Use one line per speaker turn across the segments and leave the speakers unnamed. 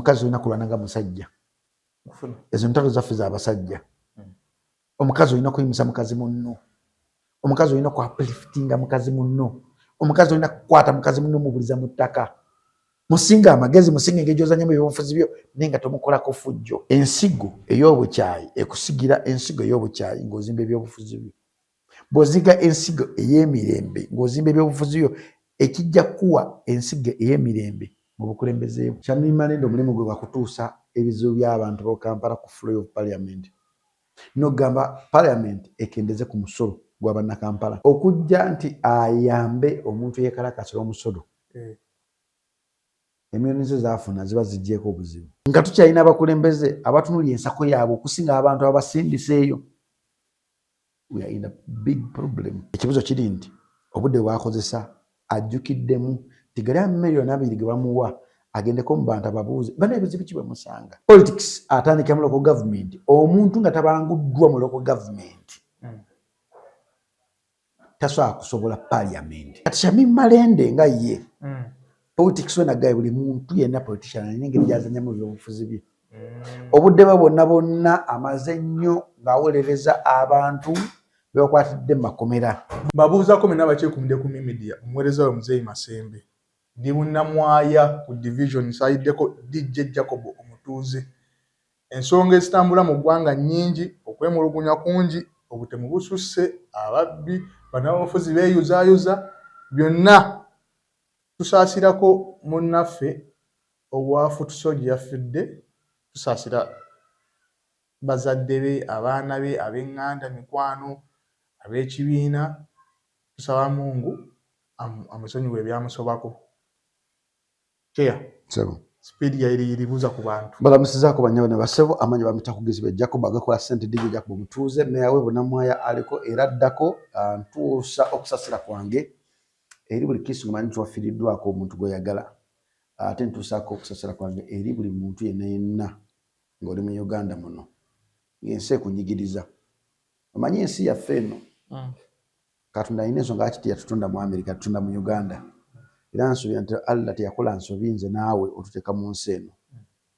omukazi olina kulwananga musajja. Ezo ntalo zaffe z'abasajja. Omukazi olina kuyimusa mukazi munno. Omukazi olina kuupliftinga mukazi munno. Omukazi olina kukwata mukazi munno mubuliza mu ttaka. Musinga amagezi, musinga engeri gy'ozannyamu ebyobufuzi byo naye nga tomukolako fujjo. Ensigo ey'obukyayi ekusigira ensigo ey'obukyayi ng'ozimba ebyobufuzi byo. Bw'oziga ensigo ey'emirembe ng'ozimba ebyobufuzi byo ekijja kuwa ensigo ey'emirembe mu bukulembeze bwo. Kyannima nende omulimu gwe gwakutuusa ebizibu by'abantu b'o Kampala ku floor of parliament. N'ogamba parliament ekendeze ku musolo gwa bannakampala okujja nti ayambe omuntu yeekalakasira omusolo. Emiliyoni ze zaafuna ziba zijjeeko obuzibu. Nga tukyalina abakulembeze abatunulira ensako yaabwe okusinga abantu abasindiseeyo. We are in a big problem. Ekibuzo kiri nti obudde bwakozesa ajjukiddemu tigali miliyoni 2 ge bamuwa agendeko mu bantu ababuuze bano ebizibu ki bwe musanga. Politics atandika mu local government omuntu nga tabanguddwa mu local government tasobola kusobola parliament. Kati Shamim Malende nga ye politics we nagaye buli muntu yenna politician alina engeri gy'azannyamu ebyobufuzi bye. Obudde bwe bonna amaze nnyo ng'awolereza abantu bebakwatidde mu makomera.
Mbabuuzako mwenna bakyekumidde ku media omuweereza we Muzeeyi Masembe ndi Bunnamwaya ku division sayiddeko DJ Jacob Omutuuze. Ensonga ezitambula mu ggwanga nnyingi, okwemulugunya kungi, obutemu bususse, ababbi bannabyabufuzi beeyuzaayuza, byonna tusaasirako munnaffe obwafu tusoji yafudde, tusaasira bazadde be, abaana be, ab'eŋŋanda, mikwano, ab'ekibiina. Tusaba Mungu amusonyiwe ebyamusobako. Kyeya speed yayiribuza ku bantu
balamusizaako banyabo ne basebo amanyi bamita kugizibwa Jacob agakola ssente DJ Jacob Omutuuze meya we Bunnamwaya aliko era ddako ntuusa okusasira kwange eri buli kisi manyi tuwafiiriddwako omuntu gw'oyagala ate ntuusaako okusasira kwange eri buli muntu yenna ng'oli mu Uganda muno ng'ensi ekunyigiriza. Omanyi ensi yaffe eno Katonda alina ensonga lwaki teyatutunda mu Amerika tutunda mu Uganda. Era nsuubira nti Allah teyakola nsobi nze naawe otuteeka mu nsi eno.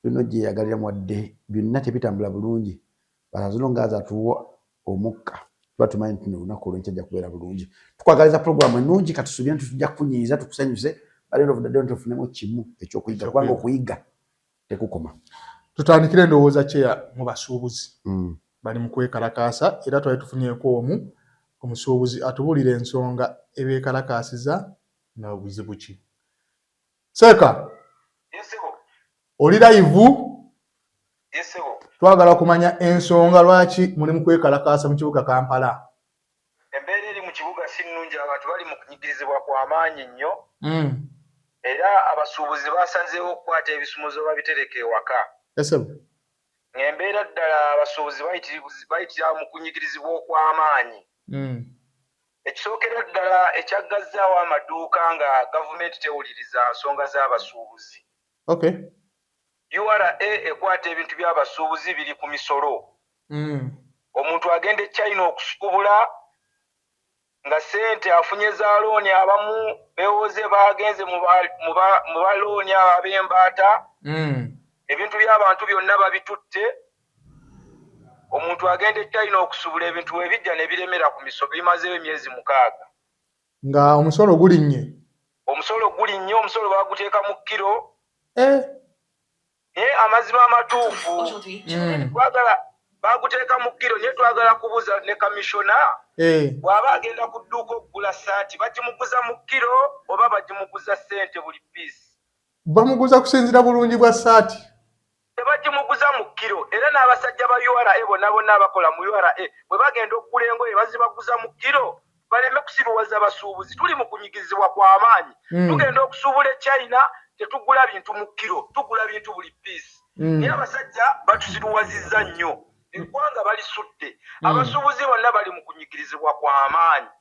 Tulina ogyeyagalira wadde byonna tebitambula bulungi balazino ngaaza atuwa omukka tuba tumanyi nti olunaku olw'enkya ajja kubeera bulungi. Tukwagaliza pulogulaamu ennungi katusuubira nti tujja kukunyiiza tukusanyuse bali of the day tufunemu kimu ekyokuyiga kubanga okuyiga tekukoma.
Tutandikire endowooza Kyeya mu basuubuzi bali mu kwekalakaasa era twali tufunyeeko omu omusuubuzi atubuulira ensonga ebeekalakaasiza n'obuzibu ki. Seeka oli live twagala kumanya ensonga lwaki muli mu kwekalakaasa mu kibuga Kampala.
Embeera eri mu kibuga si nnungi, abantu bali mu kunyigirizibwa kw'amaanyi nnyo era abasuubuzi basazeewo okukwata ebisumuzo babitereka ewaka. Ng'embeera ddala abasuubuzi bayitira mu kunyigirizibwa okw'amaanyi. Ekisookera ddala ekyaggazaawo amaduuka nga gavumenti tewuliriza nsonga z'abasuubuzi. URA ekwata ebintu by'abasuubuzi biri ku misolo. Omuntu agenda e China okusukubula nga ssente afunye za looni, abamu beewoze bagenze mu balooni ab'embaata. Ebintu by'abantu byonna babitutte. Omuntu agenda e China okusubula ebintu ebijja ne biremera ku misolo bimazeewo emyezi 6.
Nga omusolo gulinnye.
Omusolo gulinnye, omusolo baaguteeka mu kiro. Amazima amatuufu twagala baaguteeka mu kiro naye twagala kubuuza ne kamishona bw'aba agenda ku dduuka okugula saati bagimuguza mu kiro oba bagimuguza ssente buli piisi.
Bamuguza kusinzira bulungi bwa saati.
Tebagimuguza mu kiro era n'abasajja ba URA bonna abakola mu URA bwe bagenda okugula engoye bazibaguza mu kiro baleme kusiruwaza abasuubuzi. Tuli mu kunyigirizibwa kw'amaanyi. Tugenda okusuubula e China tetugula bintu mu kiro, tugula bintu buli piisi. Naye abasajja batusiruwazizza nnyo, eggwanga balisudde. Abasuubuzi bonna bali mu kunyigirizibwa kw'amaanyi.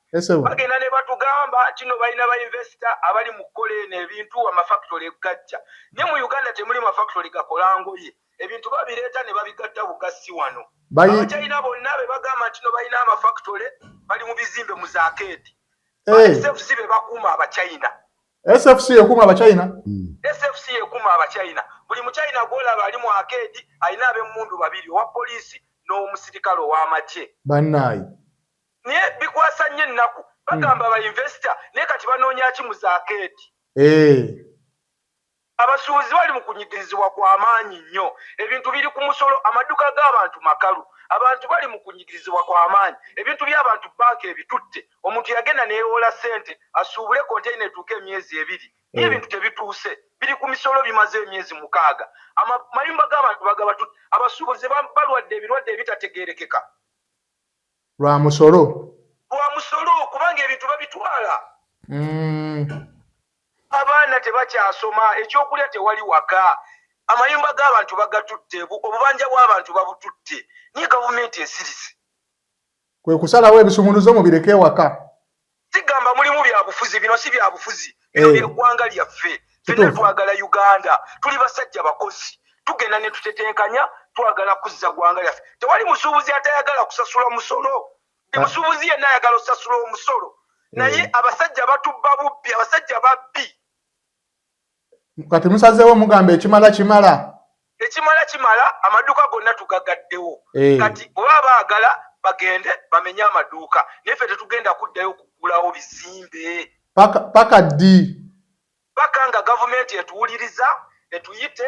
Bagenda ne batugamba kino balina bainvesita abali mu kukola eno ebintu amafactory gajja. Naye mu Uganda temuli mafactory gakola ngoye. Ebintu babireeta ne babigatta bugasi wano. Abachina bonna be bagamba nti no balina amafactory bali mu bizimbe mu zaakeedi. SFC be bakuuma abachina.
SFC ekuma abachina.
SFC ekuma abachina. buli muchina gwolaba ali mu arcade alina ab'emmundu babiri owa poliisi n'omusirikale ow'amagye
bannayi
naye bikwasa nnyo ennaku bagamba bainvesita naye kati banoonya ki mu zaakedi abasuubuzi bali mu kunyigirizibwa kw'amaanyi nnyo ebintu biri ku musolo amaduka g'abantu makalu abantu bali mu kunyigirizibwa kw'amaanyi ebintu by'abantu banka ebitutte omuntu yagenda neyewola ssente asuubule konteyina etuuka emyezi 2 naye ebintu tebituuse biri ku misolo bimaze emyezi 6 amayumba g'abantu bagaba tutte abasuubuzi balwadde ebirwadde ebitategeerekeka
lwa musolo
kubanga ebintu babitwala abaana tebakyasoma ekyokulya tewali waka amayumba g'abantu bagatutte obubanja bw'abantu babututte niye gavumenti esirise
kwe kusalawo ebisumuluzo mubireke ewaka
sigamba mulimu byabufuzi bino si byabufuzi bino byeggwanga lyaffe fenna twagala Uganda tuli basajja bakozi tugenda ne tutetenkanya twagala kuzza gwanga lyaffe tewali musuubuzi atayagala kusasula musolo musuubuzi yenna ayagala osasula omusolo naye abasajja batubba bubbi abasajja babbi
kati musazeewo mugamba ekimala
kimala amaduuka gonna tugagaddewo kati oba baagala bagende bamenye amaduuka naye ffe tetugenda kuddayo kugulawo bizimbe
paka ddi
paka nga gavumenti etuwuliriza etuyite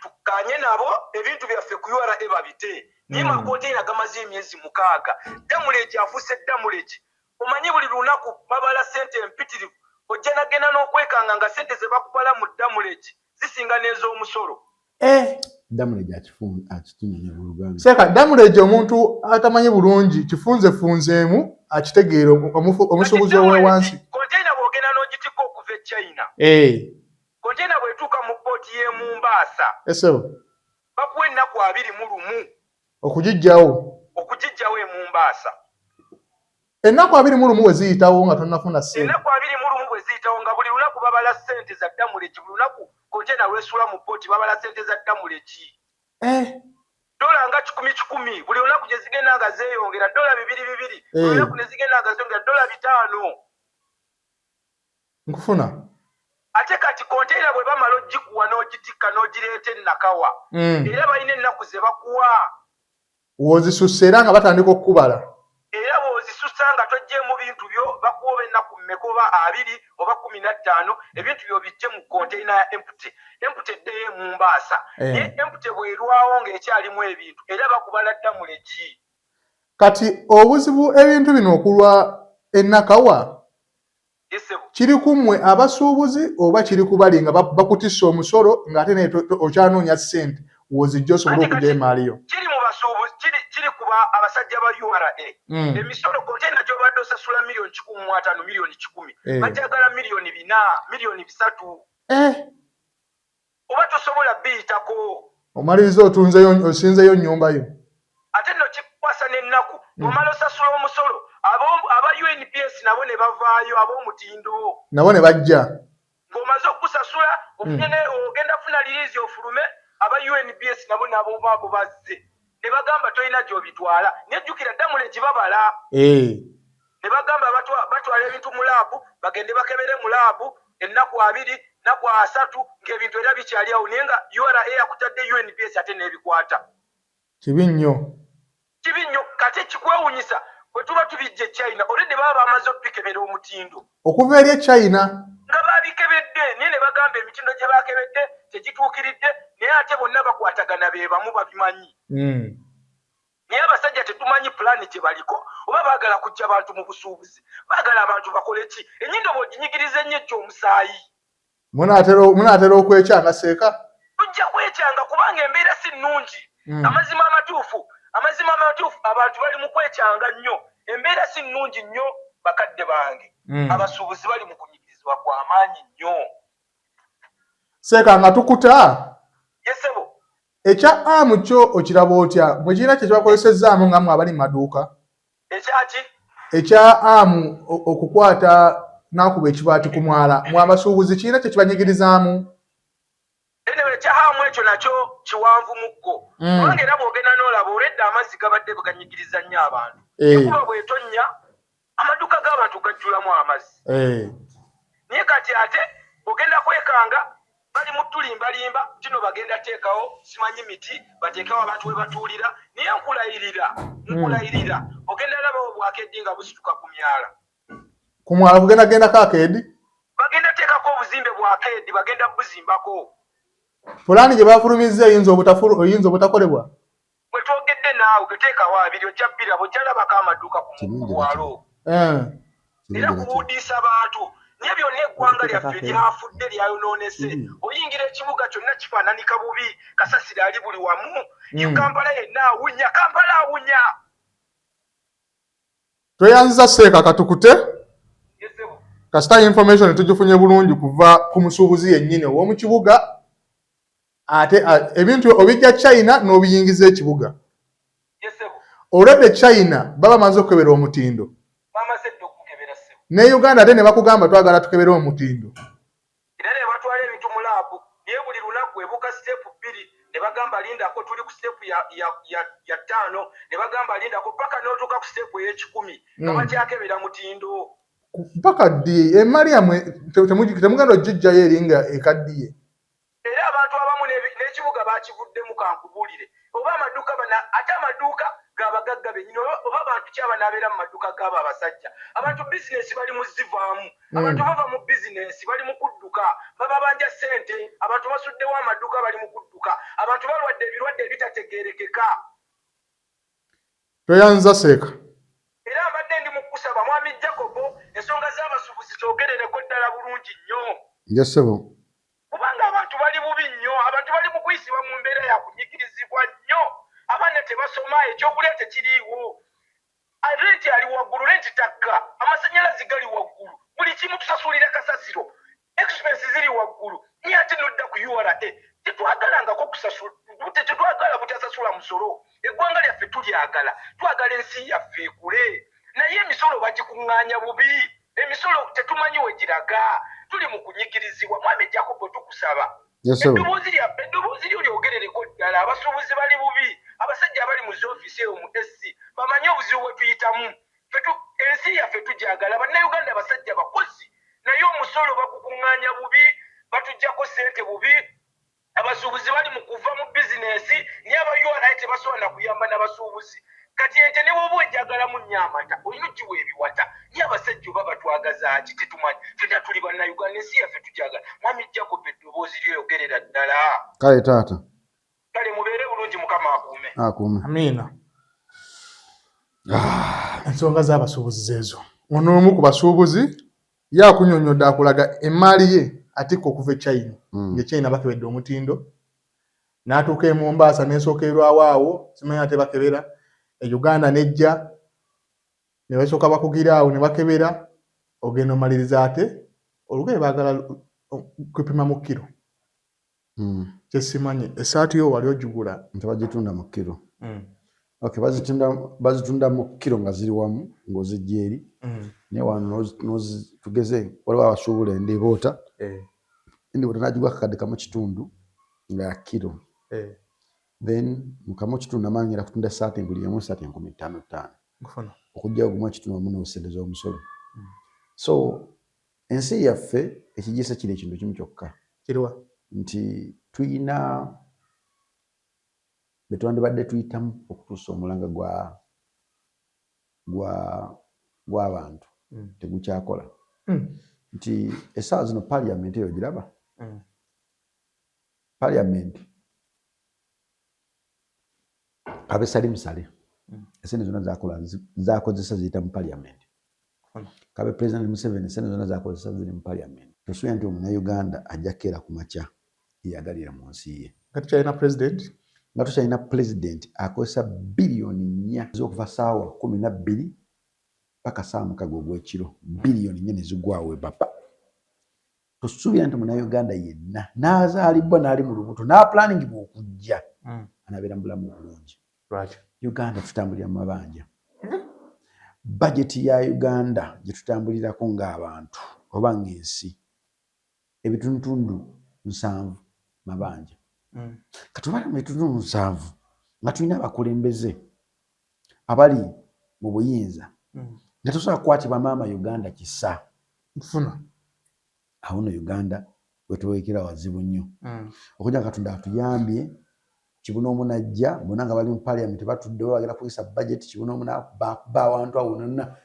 tukanye nabo ebintu byaffe ku URA babite naye makonteyina gamaze emyezi 6 damulegi afuuse damulegi omanyi buli lunaku babala ssente empitirivu ojja nagenda n'okwekanga nga ssente ze bakubala mu damulegi zisinga n'ez'omusolo
damulegi akitunye mu Luganda
seeka damulegi omuntu atamanyi bulungi kifunzefunzeemu akitegeera omusuubuzi ow'ewansi
konteyina bw'ogenda n'ogitika okuva e China konteyina bw'etuuka mu pooti y'e Mombasa bakuwa ennaku 21 okugijjawo e Mombasa
ennaku 21 we ziyitawo nga tonnafuna ssente
ennaku 21 bwe ziyitawo nga buli lunaku babala ssente za damulegi buli lunaku konteyina lw'esula mu pooti babala ssente za damulegi dola nga 10 buli lunaku gye zigenda nga zeeyongera dola 2 buli lunaku ne zigenda nga zeeyongera dola 5
nkufuna
ate kati konteyina bwe bamala ogikuwa n'ogitikka n'ogireeta ennakawa era balina ennaku ze bakuwa
w'ozisussa era nga batandika okukubala
era bw'ozisussa nga tojjeemu bintu byo bakuwa ennaku mmeka oba 2 oba 15 ebintu byo bijje mu konteyina ya empty eddeyo e Mombasa naye empty bw'erwawo ng'ekyalimu ebintu era bakubala damulegi
kati obuzibu ebintu bino okulwa ennakawa kiri kummwe abasuubuzi oba kiri kubali nga bakutissa omusolo ng'ate naye okyanoonya ssente w'ozijja osobole okujeemaaliyo
kiri mu basuubuzi kiri kuba abasajja ba URA emisolo konteyina gy'obadde osasula $1,500,000 $10,000 bajagala $4,000,000 $3,000,000 oba tosobola biyitako
omaliriza osinzeyo nnyumba yo
ate nno kikwasa n'ennaku bw'omala osasula omusolo aba UNPS nabo ne bavaayo ab'omutindo
nabo ne bajja
ng'omaze okusasula ogenda kufuna liriizi ofulume aba UNPS nabo baabo bazze ne bagamba tolina gy'obitwala nejjukira damulegi babala ne bagamba batwala ebintu mu laabu bagende bakebere mu laabu ennaku 2 ennaku 3 ng'ebintu era bikyali awo naye nga URA yakutadde UNPS ate n'ebikwata
kibi nnyo
kati kikwewunyisa bwe tuba tubijja e China olwedde baba bamaze okubikebera omutindo
okuva eri e China
nga babikebedde naye ne bagamba emitindo gye bakebedde tegituukiridde naye ate bonna bakwatagana be bamu babimanyi naye abasajja tetumanyi pulaani gye baliko oba baagala kujja bantu mu busuubuzi baagala abantu bakole ki ennyindo bw'oginyigiriza ennyo omusaayi
munaatera okwekyanga seeka
tujja kwekyanga kubanga embeera si nnungi amazima amatuufu abantu bali mu kwekyanga nnyo embeera si nnungi nnyo bakadde bange abasuubuzi bali mu kunyigirizibwa kw'amaanyi nnyo
seeka nga tukuta
yesebo
ekya amu kyo okiraba otya bwe kirina kye kibakolesezzaamu nga mmwe abali mu maduuka
ekyaki
ekya amu okukwata n'akuba ekibaati ku mwala mu abasuubuzi kirina kye kibanyigirizaamu
enewe ekyahamu ekyo nakyo kiwanvu mukko kubanga era bw'ogenda n'olaba olwedde amazzi gabadde buganyigiriza nnyo abantu ekuba bw'etonnya amaduuka g'abantu gajjulamu amazzi naye kati ate ogenda kwekanga bali mutulimbalimba kino bagenda teekawo simanyi miti bateekawo abantu we batuulira naye nkulayirira ogenda laba obwakeddi nga busituka ku myala
ku mwala kugendagenda akeedi
bagenda teekako obuzimbe bwakeedi bagenda buzimbako
pulaani gye bafulumizza eyinza obutakolebwa
bwe twogedde naawe geteekawo abiri ojja bbira bwojjalabako amaduuka ku bwalo era kuwudiisa bantu naye byonna eggwanga lyaffe lyafudde lyayonoonese oyingira ekibuga kyonna kifaananika bubi kasasiro ali buli wamu kampala yenna awunya kampala awunya
tweyanziza seeka katukute kasita information tugifunye bulungi kuva ku musuubuzi yennyini ow'omu kibuga ate ebintu obijja China n'obiyingiza ekibuga olwedde China baba maze okukebera omutindo ne Uganda ate ne bakugamba twagala tukebere omutindo
era ne batwala ebintu mu laabu naye buli lunaku ebuka sitepu 2 ne bagamba lindako tuli ku sitepu ya 5 ne bagamba lindako paka n'otuuka ku sitepu ey'ekikumi nga bakyakebera mutindo
mpaka ddi emali yammwe temugenda ogijjayo eringa ekaddiye
era abantu abamu n'ekibuga bakivuddemu kankubuulire oba amaduuka ate amaduuka gabagagga bennyini oba abantu ki abanaabeera mu maduuka gaabo abasajja abantu bizinesi bali mu zivaamu abantu bava mu bizinesi bali mu kudduka baba banja ssente abantu basuddewo amaduuka bali mu kudduka abantu balwadde ebirwadde ebitategeerekeka
toyanza seeka
era mbadde ndi mu kusaba mwami Jacobo ensonga z'abasuubuzi zoogerereko ddala bulungi nnyo
njesebo
kubanga abantu bali bubi nnyo abantu bali mu kuyisibwa mu mbeera ya kunyigirizibwa nnyo abaana tebasoma ekyokulya tekiriiwo renti ali waggulu renti takka amasannyalaze gali waggulu buli kimu tusasulira kasasiro expense ziri waggulu naye ate nodda ku URA tetwagalangako tetwagala butasasula musolo eggwanga lyaffe tulyagala twagala ensi yaffe ekule naye emisolo bagikuŋŋaanya bubi emisolo tetumanyi we giraga tuli mu kunyigirizibwa mwami Jacobo tukusaba eddoboozi lyo lyogerereko ddala abasuubuzi bali bubi abasajja abali mu zoofiisi eyo mu SC bamanyi obuzibu bwe tuyitamu ensi yaffe tugyagala bannayuganda abasajja bakozi naye omusolo bagukuŋŋaanya bubi batuggyako ssente bubi abasuubuzi bali mu kuva mu bizinesi naye aba URA tebasobola na kuyamba n'abasuubuzi kati ente ne bwoba ojjagala mu nnyamata olina ogiwa ebiwata naye abasajja oba batwagaza ki tetumanyi fena tuli bannayuganda ensi yaffe tugyagala mwami Jacob eddoboozi lyoyogerera ddala
kale taata
kale mubeere bulungi mukama akuume
amiina ensonga z'abasuubuzi zeezo ono omu ku basuubuzi yakunyonyodde akulaga emmaali ye atikka okuva e China nge China bakebedde omutindo n'atuuka e Mombasa n'esookerwawo awo simanyi ate bakebera e Uganda nejja ne basooka bakugira awo ne bakebera ogenda omaliriza ate olugoye baagala kupima mu kiro kyesimanyi essaati yo wali ogigula
tebagitunda mu kiro okay bazitunda mu kiro nga ziri wamu ng'ozijja eri naye wano tugeze waliwo abasuubula endiboota endiboota n'agigwa akakadde kamu kitundu nga ya kiro then mukamu kitundu amangira kutunda essaati buli emu essaati 55 okugyayo gumu ekitundu omu n'obusereza omusolo so ensi yaffe ekigiisa kiri ekintu kimu kyokka
kiriwa
nti tuyina be twandibadde tuyitamu okutuusa omulanga gw'abantu tegukyakola nti essaawa zino paliamenti eyo giraba paliamenti kabe musale esente zonna zakozesa ziyita mu paliamenti kabe President Museveni esente zonna zakozesa ziri mu paliamenti tosuubira nti omunnayuganda ajja keera ku makya yeyagalira mu nsi ye
nga tukyalina
pulezidenti akozesa biliyoni 4 ez'okuva ssaawa 12 paka ssaawa 6 ogw'ekiro biliyoni 4 nezigwawo ebapa tosuubira nti omunnayuganda yenna n'azaalibwa n'ali mu lubuto n'aplaningibwa okujja anabeera mu bulamu bulungi Uganda tutambulira mu mabanja bajeti ya Uganda gye tutambulirako ng'abantu oba ng'ensi ebitundutundu 7 mabanja katubala mu bitundu 7 nga tulina abakulembeze abali mu buyinza nga tosobola kukwatibwa maama Uganda kisa
nfuna
awo no Uganda wetuweekera wazibu nnyo okuja Katonda atuyambye kibuna omunajja bonna nga bali mu parliament batuddewo bagenda kuyisa budget kibuna omuna bakuba awantu awo nonna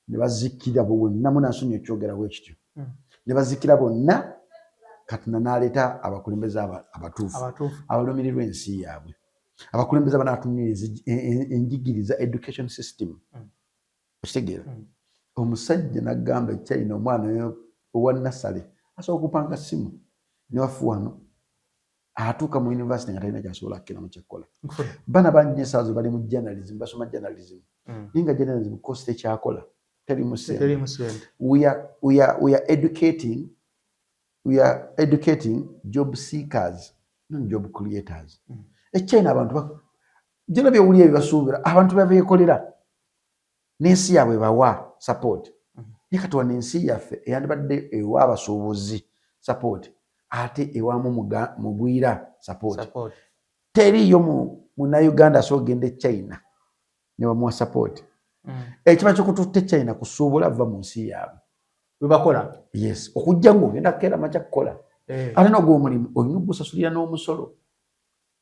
ne bazikira bonna munansonyi ekyogerawo ekityo ne bazikira bonna Katonda n'aleeta abakulembeze abatuufu abalumirirwa ensi yaabwe abakulembeze abanaatuniriza enjigiriza education system okitegeera omusajja n'agamba China omwana owa nasale asobola okupanga simu ne wafu wano atuuka mu university nga talina kyasobola kukira mu kyekkola bana bangi esaazo bali mu journalism basoma journalism ninga journalism course tekyakola teri mu sente we are educating job seekers not job creators China abantu jeno byewulira bibasuubira abantu babeekolera n'ensi yaabwe bawa support ye kati wano ensi yaffe eyandibadde ewa abasuubuzi support ate ewamu mugwira support teriyo Munnayuganda asobola okugenda China ne bamuwa support ekiba kyokututte China kusuubula va mu nsi yaabwe
webakola
yes okujja ng'ogenda kukeera makya kukola ate n'ogw'omulimu olina okugusasulira n'omusolo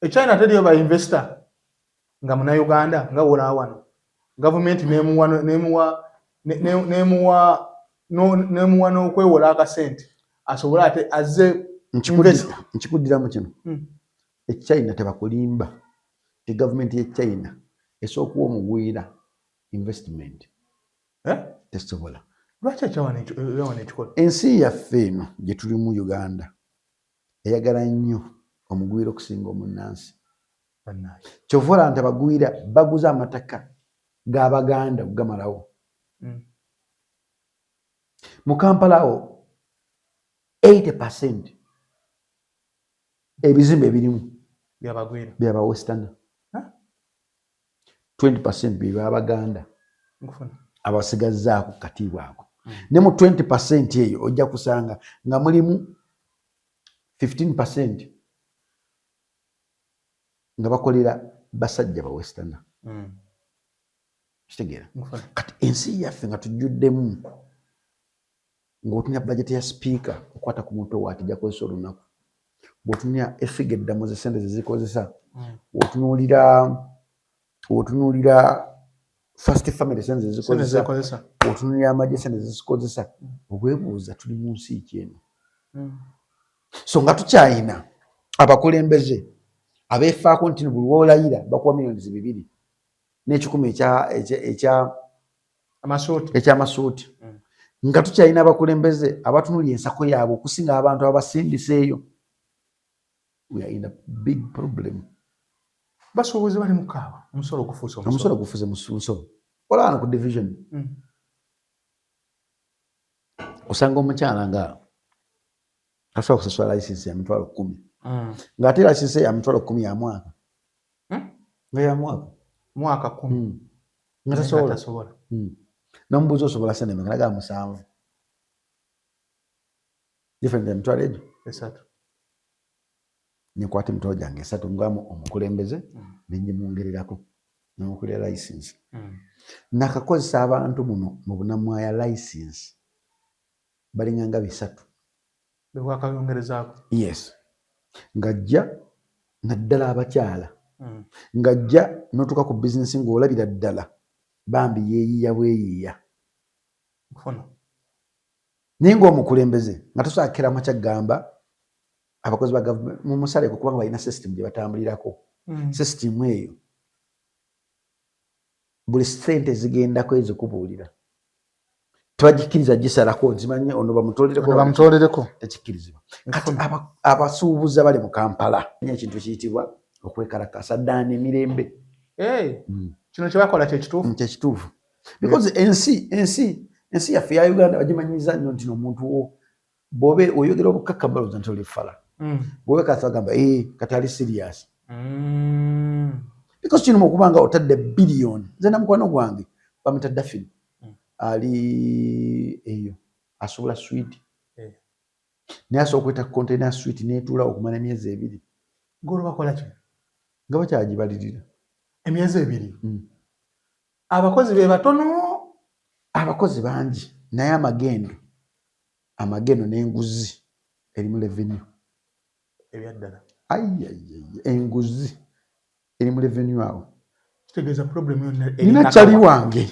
China teriyo ba investor nga Munnayuganda nga wola wano government nemuwa n'okwewola akasente asobola ate azze
nkikuddiramu kino China tebakulimba ti government ye China esooka okuwa omugwira investment tesobola
lwaki ekyawana ekikola
ensi yaffe eno gye tuli mu Uganda eyagala nnyo omugwira okusinga omunnansi kyova olaba nti abagwira baguza amataka g'Abaganda okugamalawo mu Kampala awo 80% ebizimbe ebirimu byaba Western 20% biba Abaganda abasigazzaako katiibwa ako ne mu 20% eyo ojja kusanga nga mulimu 15% nga bakolera basajja ba Western kitegeera kati ensi yaffe nga tujjuddemu ng'otunya budget ya speaker okwata ku muntu owaati jakozesa olunaku bw'otunya effiga eddamu z'essente ze zikozesa otunuulira first family sente ze zikozesa otunuulira amagye sente ze zikozesa obwebuuza tuli mu nsi ki eno so nga tukyayina abakulembeze abeefaako nti buli w'olayira bakuwa $2,000,000 n'ekikumi eky'amasuuti nga tukyalina abakulembeze abatunuulira ensako yaabwe okusinga abantu abasindiseeyo we are in a big problem
basuubuzi bali mukaawa omusolo
gufuuse musolo olabana ku division osanga omukyala nga asobola kusasula license ya $10,000 ng'ate license ya $10,000 ya mwaka nga ya
mwaka 10
nga tasobola n'omubuuzi osobola sente mmeka naga 7 different ya $3,000 nkwata emitwalo gyange 3 ngamu omukulembeze nenjimwongererako n'omukulira license nakakozesa abantu muno mu bunamwaya license balinganga 3
bewakayongerezaako
yes ngajja naddala abakyala ngajja notuka ku bizinesi ng'olabira ddala bambi yeeyiya bweyiiya naye ng'omukulembeze nga tosobola makya gamba abakozi ba gavumenti mu musale kubanga balina system gye batambulirako system eyo buli ssente zigendako ezikubuulira tebagikkiriza gisalako nzimanye ono bamutolereko tekikkirizibwa kati abasuubuzi abali mu Kampala ekintu kiyitibwa okwekalakasa ddaana emirembe
kino kyebakola kyekituufu
because ensi yaffe ya Uganda bagimanyiza nnyo nti omuntu wo bw'obe oyogera obukakka balooza nti oli fala bw'obe kati bagamba kati ali serious because kino okubanga otadde billion nze na mukwano gwange bamita Daffin ali eyo asobola sweet naye asobola okweta container sweet n'etuula okumala emyezi 2
golo bakola ki
nga bakyagibalirira
emyezi 2 abakozi be batono
abakozi bangi naye amagendo amageno n'enguzi eri mu revenue
ebyaddala
enguzi eri mu revenue awo
kitegeeza problem yonna
nina kyali wange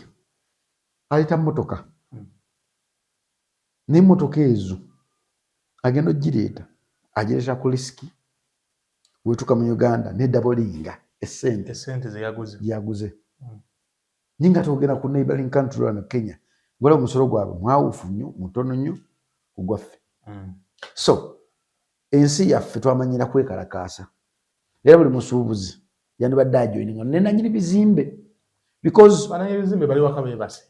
ayita mmotoka n'emmotoka ezo agenda ogireeta agireeta ku risiki wetuka mu Uganda nedabolinga essente yaguze ninga togenda ku neighboring country lwana Kenya ngola omusolo gwabwe mwawufu nnyo mutono nnyo ogwaffe so ensi yaffe twamanyira kwekalakaasa era buli musuubuzi yandibadde ajoininga nenanyini bizimbe because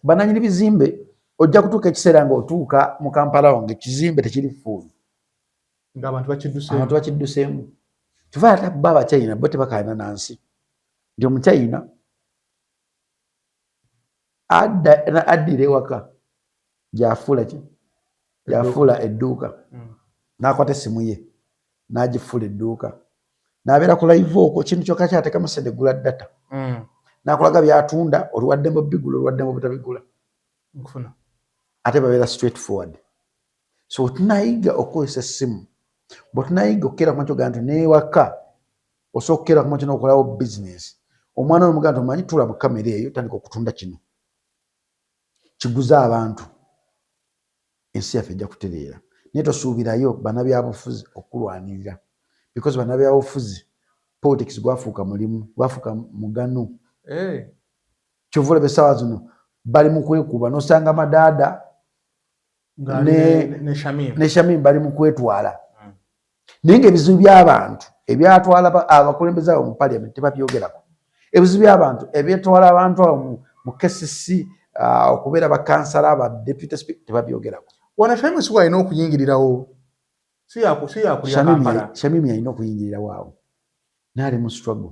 bananyini bizimbe ojja kutuuka ekiseera ng'otuuka mu Kampala wange ekizimbe tekiri fuulu
ng'abantu
bakidduseemu kiva ate bba Abachina bo tebakaayana nansi nti Omuchina addira ewaka gyafuula edduuka n'akwata essimu ye n'agifuula edduuka n'abeera ku live okwo kintu kyokka kyateekamu sente gula data n'akulaga byatunda oluwaddemu bigula oluwaddemu butabigula ate babeera straight forward so tunayiga okukozesa essimu bwe tunayiga okukeera ku makyo gantu n'ewaka osobola okukeera ku makyo n'okolawo business omwana omugaa nti omanyi tuula mu kamera eyo tandika okutunda kino kiguza abantu ensi yaffe ejja kutereera naye tosuubirayo bannabyabufuzi okulwanirira because bannabyabufuzi politics gwafuuka mulimu gwafuuka mugano kyovula besaawa zino bali mu kwekuba n'osanga Madaada ne Shamim bali mu kwetwala naye ng'ebizibu by'abantu ebyatwala abakulembeze abo mu parliament tebabyogerako ebizibu by'abantu ebyetwala abantu abo mu KCC okubeera bakansala aba deputy speaker tebabyogerako
wana Shamim si alina okuyingirirawo si yakulya Kampala
Shamim alina okuyingirirawo awo n'ali mu struggle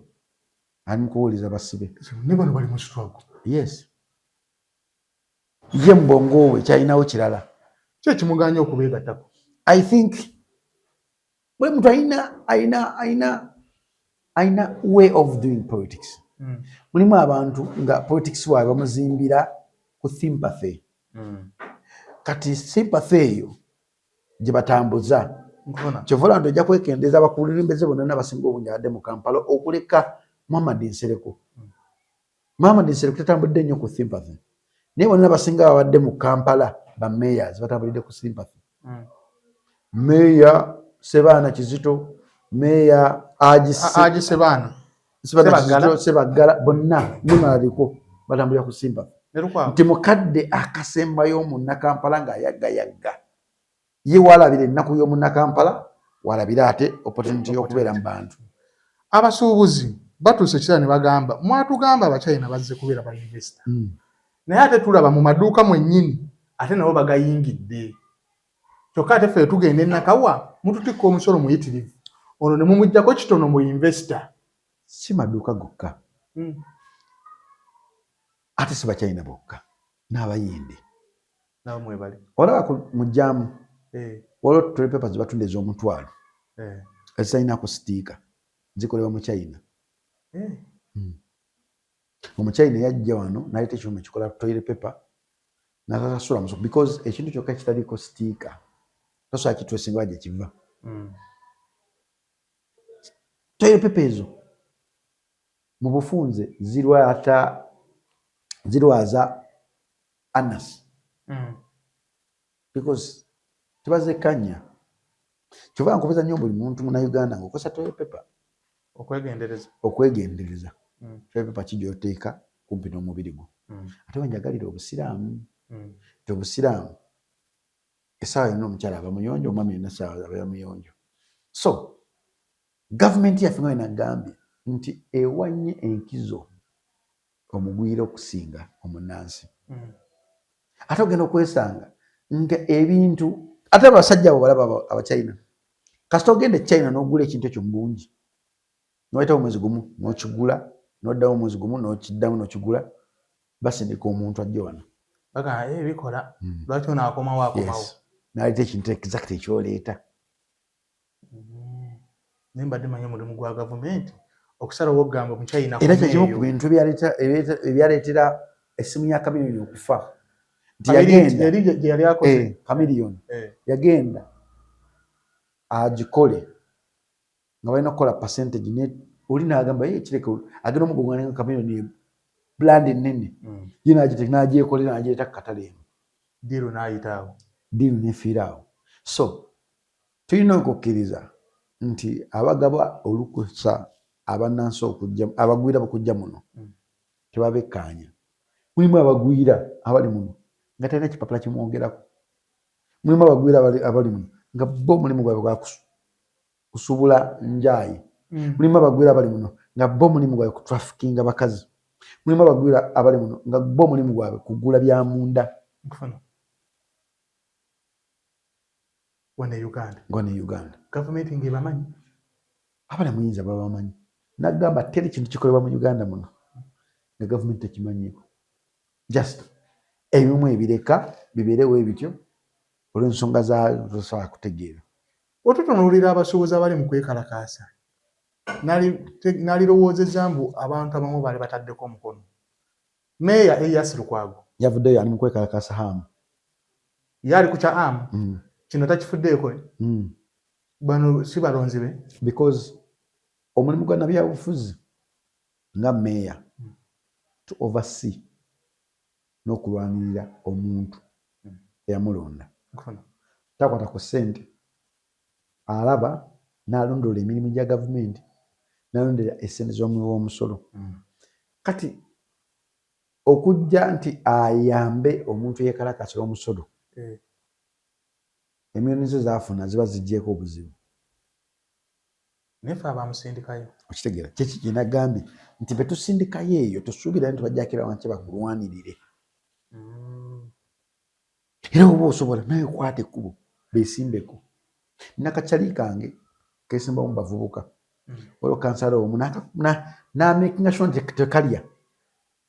ali mu kuwuliza basibe
ne bano bali mu struggle
yes ye mbongo we kyalinawo kirala
kye kimuganya okubeegattako
I think buli muntu alina way of doing politics mulimu abantu nga politics waabwe bamuzimbira ku sympathy kati sympathy eyo gye batambuza kyovula nti ojja kwekendeeza abakulembeze bonna n'abasinga obungi abadde mu Kampala okuleka Muhammad Nsereko tatambudde nnyo ku sympathy naye bonna abasinga babadde mu Kampala ba mayors batambulidde ku sympathy Mayor Sebaana Kizito Mayor
Aji
Sebagala bonna munaliko batambulira ku sympathy nti mukadde akasembayo omunnakampala ng'ayagayagga ye walabira ennaku y'omunnakampala walabira ate opportunity y'okubeera mu bantu
abasuubuzi batuuse ekira ne bagamba mwatugamba Abachina bazze kubeera ba investor naye ate tulaba mu maduuka mwennyini ate nabo bagayingidde kyokka ate ffe tugenda ennakawa mututikka omusolo muyitirivu ono ne mumuggyako kitono mu investor
si maduuka gokka ate si Bachina bokka n'abayindi
nabo mwebali
olaba mu jjaamu waliwo toilet papers batunda ez'omutwalo ezitalinako sitiika zikolebwa mu China Omuchina yajja wano n'aleeta ekyuma ekikola toilet paper n'atasasula musolo because ekintu kyokka kitaliiko sitiika tosobola kitwesinga wajja kiva toilet paper ezo mu bufunze zirwaza Anas because tebazekanya kyova nkubeza nnyo buli muntu muna Uganda ng'okosa toilet paper okwegendereza toilet paper kijooteeka kumpi n'omubiri gwo ate wanjagalira obusiraamu nti obusiraamu essaawa yonna omukyala aba muyonjo omwami yonna essaawa aba muyonjo so gavumenti yaffe nga wenagambye nti ewanye enkizo omugwire okusinga omunnansi ate ogenda okwesanga nga ebintu ate abasajja abo balaba Abachina kasita ogenda e China n'ogula ekintu ekyo mbungi n'oyitawo omwezi gumu n'okigula n'oddawo omwezi gumu n'okiddamu n'okigula basindika omuntu ajja wano
bikola lwaki onaakomawo akomawo
n'aleeta ekintu exact ekyoleeta
naye mbadde manyi omulimu gwa gavumenti okusalawo okugamba Omuchina
era kyekimu ku bintu ebyaleetera essimu ya Chameleone okufa yagenda Chameleone yagenda agikole nga balina kukola percentage ne oli n'agamba kireke agenda omugongana nga Chameleone brand nene ye n'agyekolera n'agyeta katale eno
diru n'ayitaawo
diru nefiiraawo. So tulina okukkiriza nti abagaba olukusa abannansi okujja abagwira bakujja muno tebabekkaanya. Mulimu abagwira abali muno nga talina kipapula kimwogerako. Mulimu abagwira abali muno nga bo mulimu gwabwe gwa kusubula njaayi. Mulimu abagwira abali muno nga bo mulimu gwabwe kutrafikinga bakazi. Mulimu abagwira abali muno nga bo mulimu gwabwe kugula bya munda.
Wane
Uganda
gavumenti ng'ebamanyi
abali muyinza babamanyi. Nagamba teri kintu kikolebwa mu Uganda muno nga gavumenti tekimanyiiko. Just ebimu ebireka bibeerewo ebityo olw'ensonga zaayo tosobola kutegeera.
Otutunuulira abasuubuzi abali mu kwekalakaasa nalirowoozezza mbu abantu abamu baali bataddeko omukono. Meeya Erias Lukwago
yavuddeyo ali mu kwekalakaasa hamu
yaali ku kya amu kino takifuddeeko bano si balonzi be
because omulimu gwa nabyabufuzi nga meeya to oversee n'okulwanirira omuntu eyamulonda takwata ku ssente alaba n'alondoola emirimu gya gavumenti n'alondera essente z'omuwi w'omusolo. Kati okujja nti ayambe omuntu yeekalakaasira omusolo emiliyoni ze zaafuna ziba zijjeeko obuzibu.
Nefe abamusindikayo
okitegeera kyeki kinagambye nti be tusindikayo eyo tosuubira nti bajjakira wansi bakulwanirire. Era oba osobola naye kwata ekkubo beesimbeko. Nakakyali kange keesimbawo mu bavubuka olwo kansala omu n'amakinga sure nti tekalya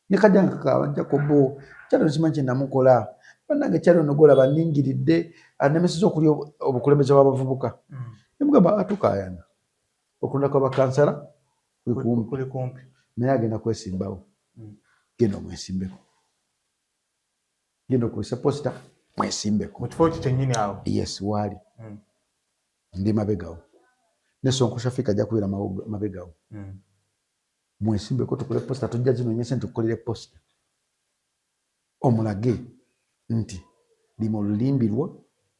ne kajja nga kawajjako bo kyalo nsimanyi kye namukola bannange kyalo nogolaba nningiridde anemeseza okulya obukulembeze bw'abavubuka nemugamba atukaayana okulonda kwa bakansala kuli kumpi naye agenda kwesimbawo. Genda omwesimbeko, genda okubisa posita mwesimbeko
mu kifo kyennyini awo.
Yes waali ndi mabegawo ne Sonko Shafika ajja kubeera mabegawo. Mwesimbeko tukole posita tujja zinoonye sente tukolere posita omulage nti ndi mu lulimbi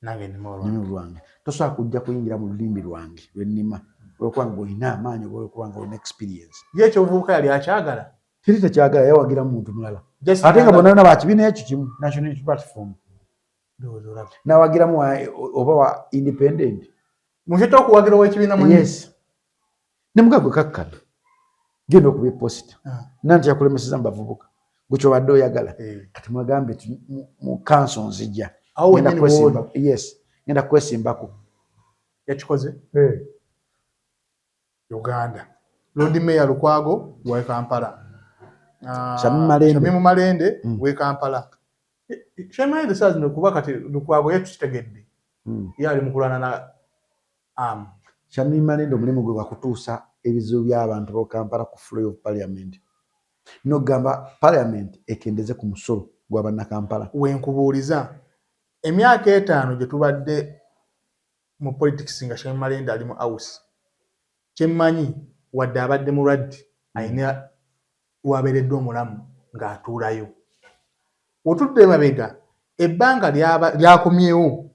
nange
lwange. Tosobola kujja kuyingira mu lulimbi lwange lwennima olwokuba nga olina amaanyi olwokuba nga olina experience.
Ye ekyobuvubuka yali akyagala
kiri tekyagala yawagira muntu mulala ate nga bonna bonna bakibiina ekyo kimu National Unity Platform nawagiramu oba wa independent
mukyeta okuwagira ow'ekibiina mu
yes ne mugagwe kakkana genda okuba eposita nanti yakulemeseza mu bavubuka gwe kyobadde oyagala kati mwagambe mu kanso nzijja ngenda kwesimbako
yakikoze Uganda. Lord Mayor Lukwago wa Kampala. Shamimu Malende we Kampala. Shamimu Malende sazi nokuba kati Lukwago yetu kitegedde. Yali mukulana na
Shamimu Malende omulimu gwe wakutuusa ebizibu by'abantu ba Kampala ku floor of parliament. Nogamba parliament ekendeze ku musolo gwa banna Kampala.
Wenkubuuliza emyaka 5 gye tubadde mu politics nga Shamimu Malende ali mu house. Kyemmanyi wadde abadde mulwadde ayina wabeereddwa omulamu ng'atuulayo. Otudde mabega ebbanga lyakomyewo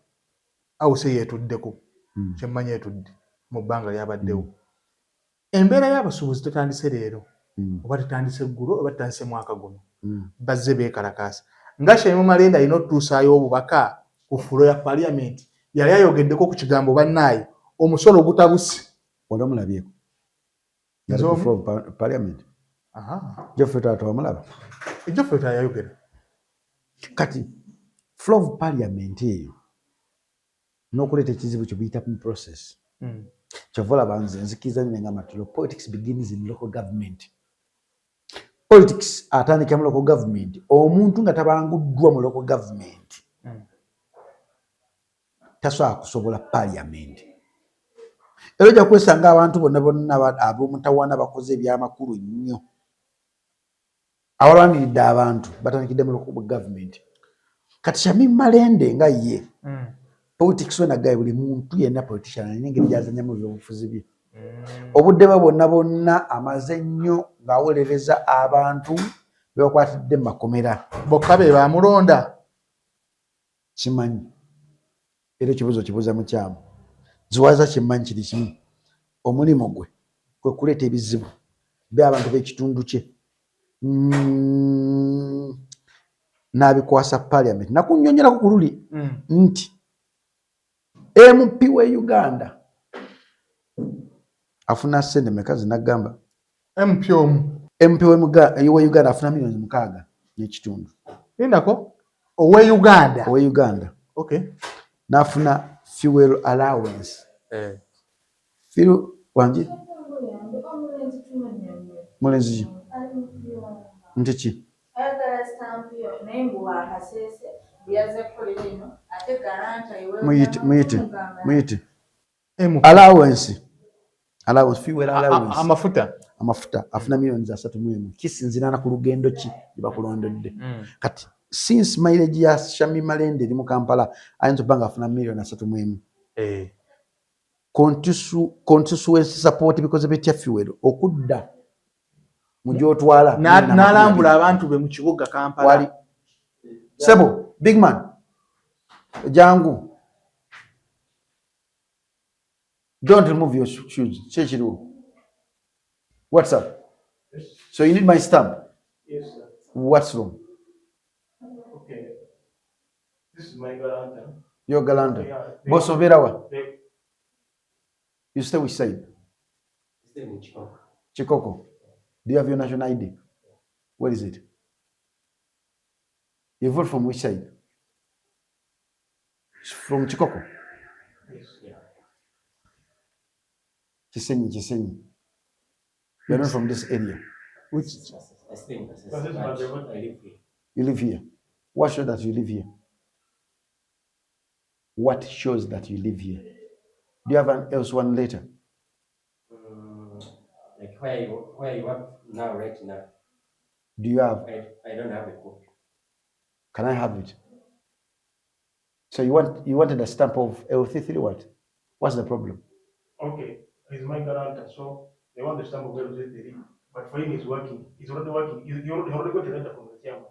awuse yeetuddeko kyemmanyi etudde mu bbanga lyabaddewo. Embeera y'abasuubuzi tetandise leero oba tetandise eggulo oba tetandise mwaka guno bazze beekalakaasa. Nga Shamimu Malende alina otutusaayo obubaka ku fulo ya parliament yali ayogeddeko ku kigambo bannaayi omusolo gutabuse.
Wala omulabyeko yali ku floor of parliament. Geoffrey Tata wamulaba?
Geoffrey Tata yayogera.
Kati floor of parliament eyo n'okuleeta ekizibu kyo biyita mu process. Kyova olaba nze nzikiriza nnyo nga matiro politics begins in local government. Politics atandikira mu local government omuntu nga tabanguddwa mu local government tasobola kusobola parliament. Era ojja kwesanga abantu bonna ab'omutawaana bakoze ebyamakulu nnyo abalwaniridde abantu batandikidde mu local government. kati Shamim Malende nga ye politics wena gaye buli muntu yenna politician alina engeri gyazanyamu ebyobufuzi bye obudde bonna amaze nnyo ng'awolereza abantu bebakwatidde mu makomera
bokka be bamulonda
kimanyi era ekibuzo kibuuza mukyamu ziwaza kimanyi kiri kimu omulimu gwe kwe kuleeta ebizibu be abantu b'ekitundu kye n'abikwasa parliament nakunnyonnyolako ku luli nti MP we Uganda afuna ssente meka zinagamba MP we Uganda afuna milioni 6 n'ekitundu
indako owe
Uganda
okay
n'afuna fuel allowance fuel wangi mulenzi ntiki muyite allowance fuel allowance amafuta afuna milioni 3 kisinzirana ku lugendo ki libakulondedde kati since mileage ya Shamim Malende eri mu Kampala ayinza okuba nga afuna milioni 3 constituency support because betya fuel okudda mu gyotwala
n'alambula abantu be mu kibuga Kampala
wali sebo big man jangu don't remove your shoes chechiro what's up so you need my stamp
Yes, sir.
what's wrong
Okay. This is my guarantor.
your galanta
Yeah.
boss oberawa
They-
you stay which side Chikoko do you have your national ID where is it you vote from which side from Chikoko
Yes, yeah.
Chisenyi you're not from this area
which
But this is my government. I live here.
you live here what shows that you live here what shows that you live here do you have an else one letter
Like where you work now, right now,
do you have
I don't have a copy.
can I have it so you wanted a stamp of LC3 what what's the problem
Okay, he's my guarantor, so they want the stamp of LZ3. But for him, he's working. He's already working. He already got a letter from the chairman.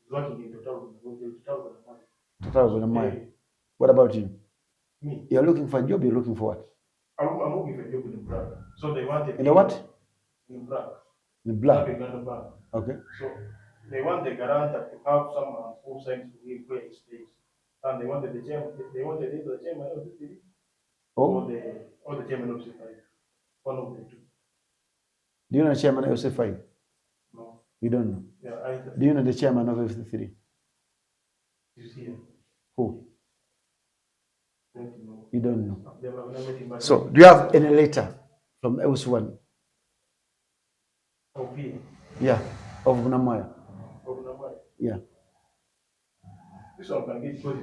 He's working in 2001.
2000 what about you
Me,
you're looking for a job you're looking for what
I'm working for a job in Prague. So they wanted
in the what
in Prague.
in black
Uganda Bank.
okay
So they want the guarantor to have someone who signs for him where he stays. And they wanted the chairman. They wanted either the chairman of the city
oh
or the chairman of the city. One of the two.
do you know the chairman of LC5
No.
you don't know
Yeah,
do you know the chairman of LC3
he's here.
who
Don't know.
you don't know
I've never met him, but
so do you have any letter from LC1
of here.
yeah of Bunamaya
Of Namai.
yeah
This one can get because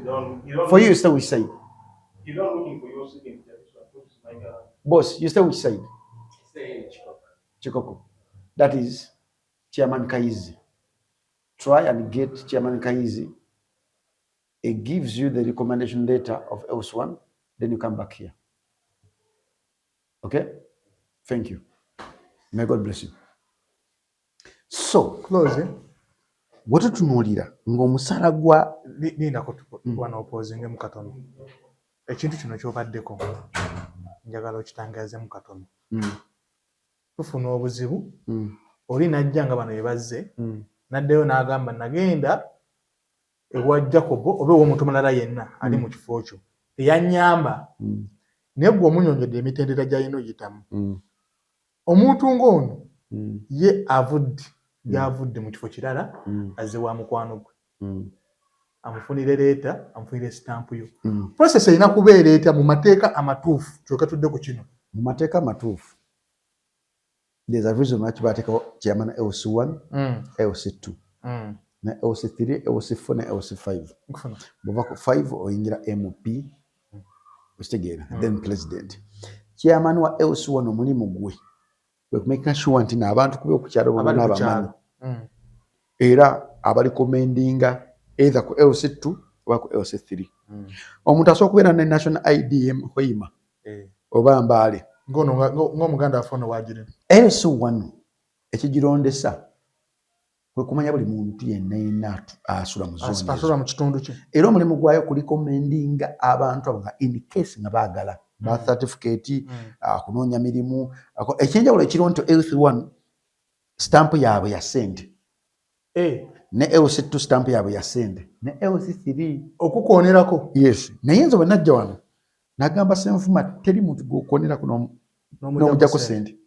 you don't
for you stay which side
you don't looking for your signature. This one is my guarantee.
boss you stay which side
Stay in Chicago.
Chikoko that is Chairman Kaizi try and get Chairman Kaizi it gives you the recommendation letter of LC1 then you come back here okay thank you may God bless you so
close
bwetutunuulira ng'omusala gwa
lindako wanoopozinge katono ekintu kino kyobaddeko njagala okitangazemu katono tufuna obuzibu oli najja nga bano ebazze naddeyo n'agamba nagenda ewa Jacobo oba ew'omuntu mulala yenna ali mu kifo kyo teyanyamba naye gwe omunyonyodde emitendera gy'alina oyitamu omuntu ng'ono ye avudde gy'avudde mu kifo kirala azze wa mukwano gwe amufunire leeta amufunire sitampu yo process erina kuba ereeta mu mateeka amatuufu kyokka tudde ku kino
mu mateeka amatuufu there's a reason lwaki baateekawo chairman LC1 LC2 ne LC3 LC4 ne LC5
nkufuna
bwova ku 5 oyingira MP okitegeera then president chairman wa LC1 omulimu gwe kwe kumeka sure nti n'abantu kuba okukyalo bonna n'abamanyi era abali commendinga either ku LC2 kuba ku LC3 omuntu asobola okubeera ne national ID Hoima oba Mbale
ng'omuganda afono wagiri
LC1 ekigirondesa kwe kumanya buli muntu yenna yenna asula mu zone
asula mu kitundu kye
era omulimu gwayo kuliko mendinga abantu abo nga in case nga baagala birth certificate kunoonya mirimu ekyenjawulo ekiriwo nti LC1 stamp yaabwe ya sente ne LC2 stamp yaabwe ya sente ne LC3
okukwonerako
yes naye nze bwe najja wano nagamba Ssenfuma teri muntu gw'okwonerako n'omuggyako sente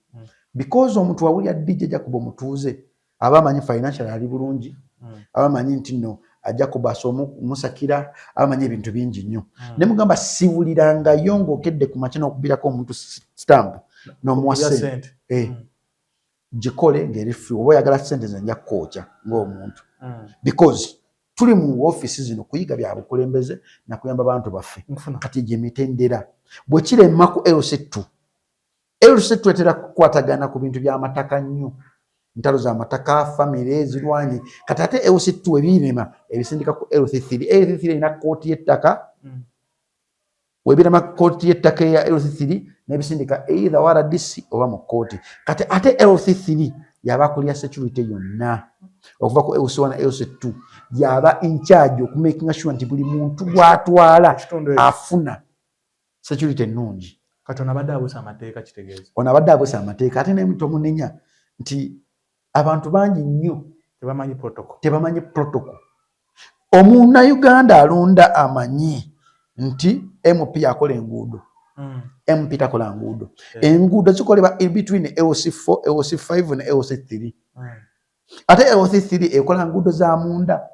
because omuntu wawulya DJ Jacob Mutuuze aba amanyi financial ali bulungi aba amanyi nti nno ajja kubaasa omusakira aba amanyi ebintu bingi nnyo ne mugamba sibulirangayo ng'okedde ku makya n'okubirako omuntu stamp n'omuwa sente gikole ng'eri free oba oyagala sente ze nja kukookya ng'omuntu because tuli mu office zino kuyiga bya bukulembeze na kuyamba abantu baffe kati gye mitendera bwe kirema ku LC2 etera kukwatagana ku bintu by'amataka nnyo ntalo z'amataka famire ezirwanye kati ate LC2 ebirema ebisindika ku LC3 erina kooti y'ettaka webirema kooti y'ettaka ya LC3 n'ebisindika either RDC oba mu kooti kati ate LC3 yaba akulya security yonna okuva ku LC1 LC2 yaba in charge okumakinga sure nti buli muntu gw'atwala afuna security ennungi
kati ono abadde abuusa amateeka kitegeeza
ono abadde abuusa amateeka ate n'emitu omunenya nti abantu bangi nnyo tebamanyi protocol Omunnayuganda alonda amanyi nti MP akola enguudo MP takola nguudo enguudo zikolebwa in between LC4 LC5 ne LC3 ate LC3 ekola nguudo za munda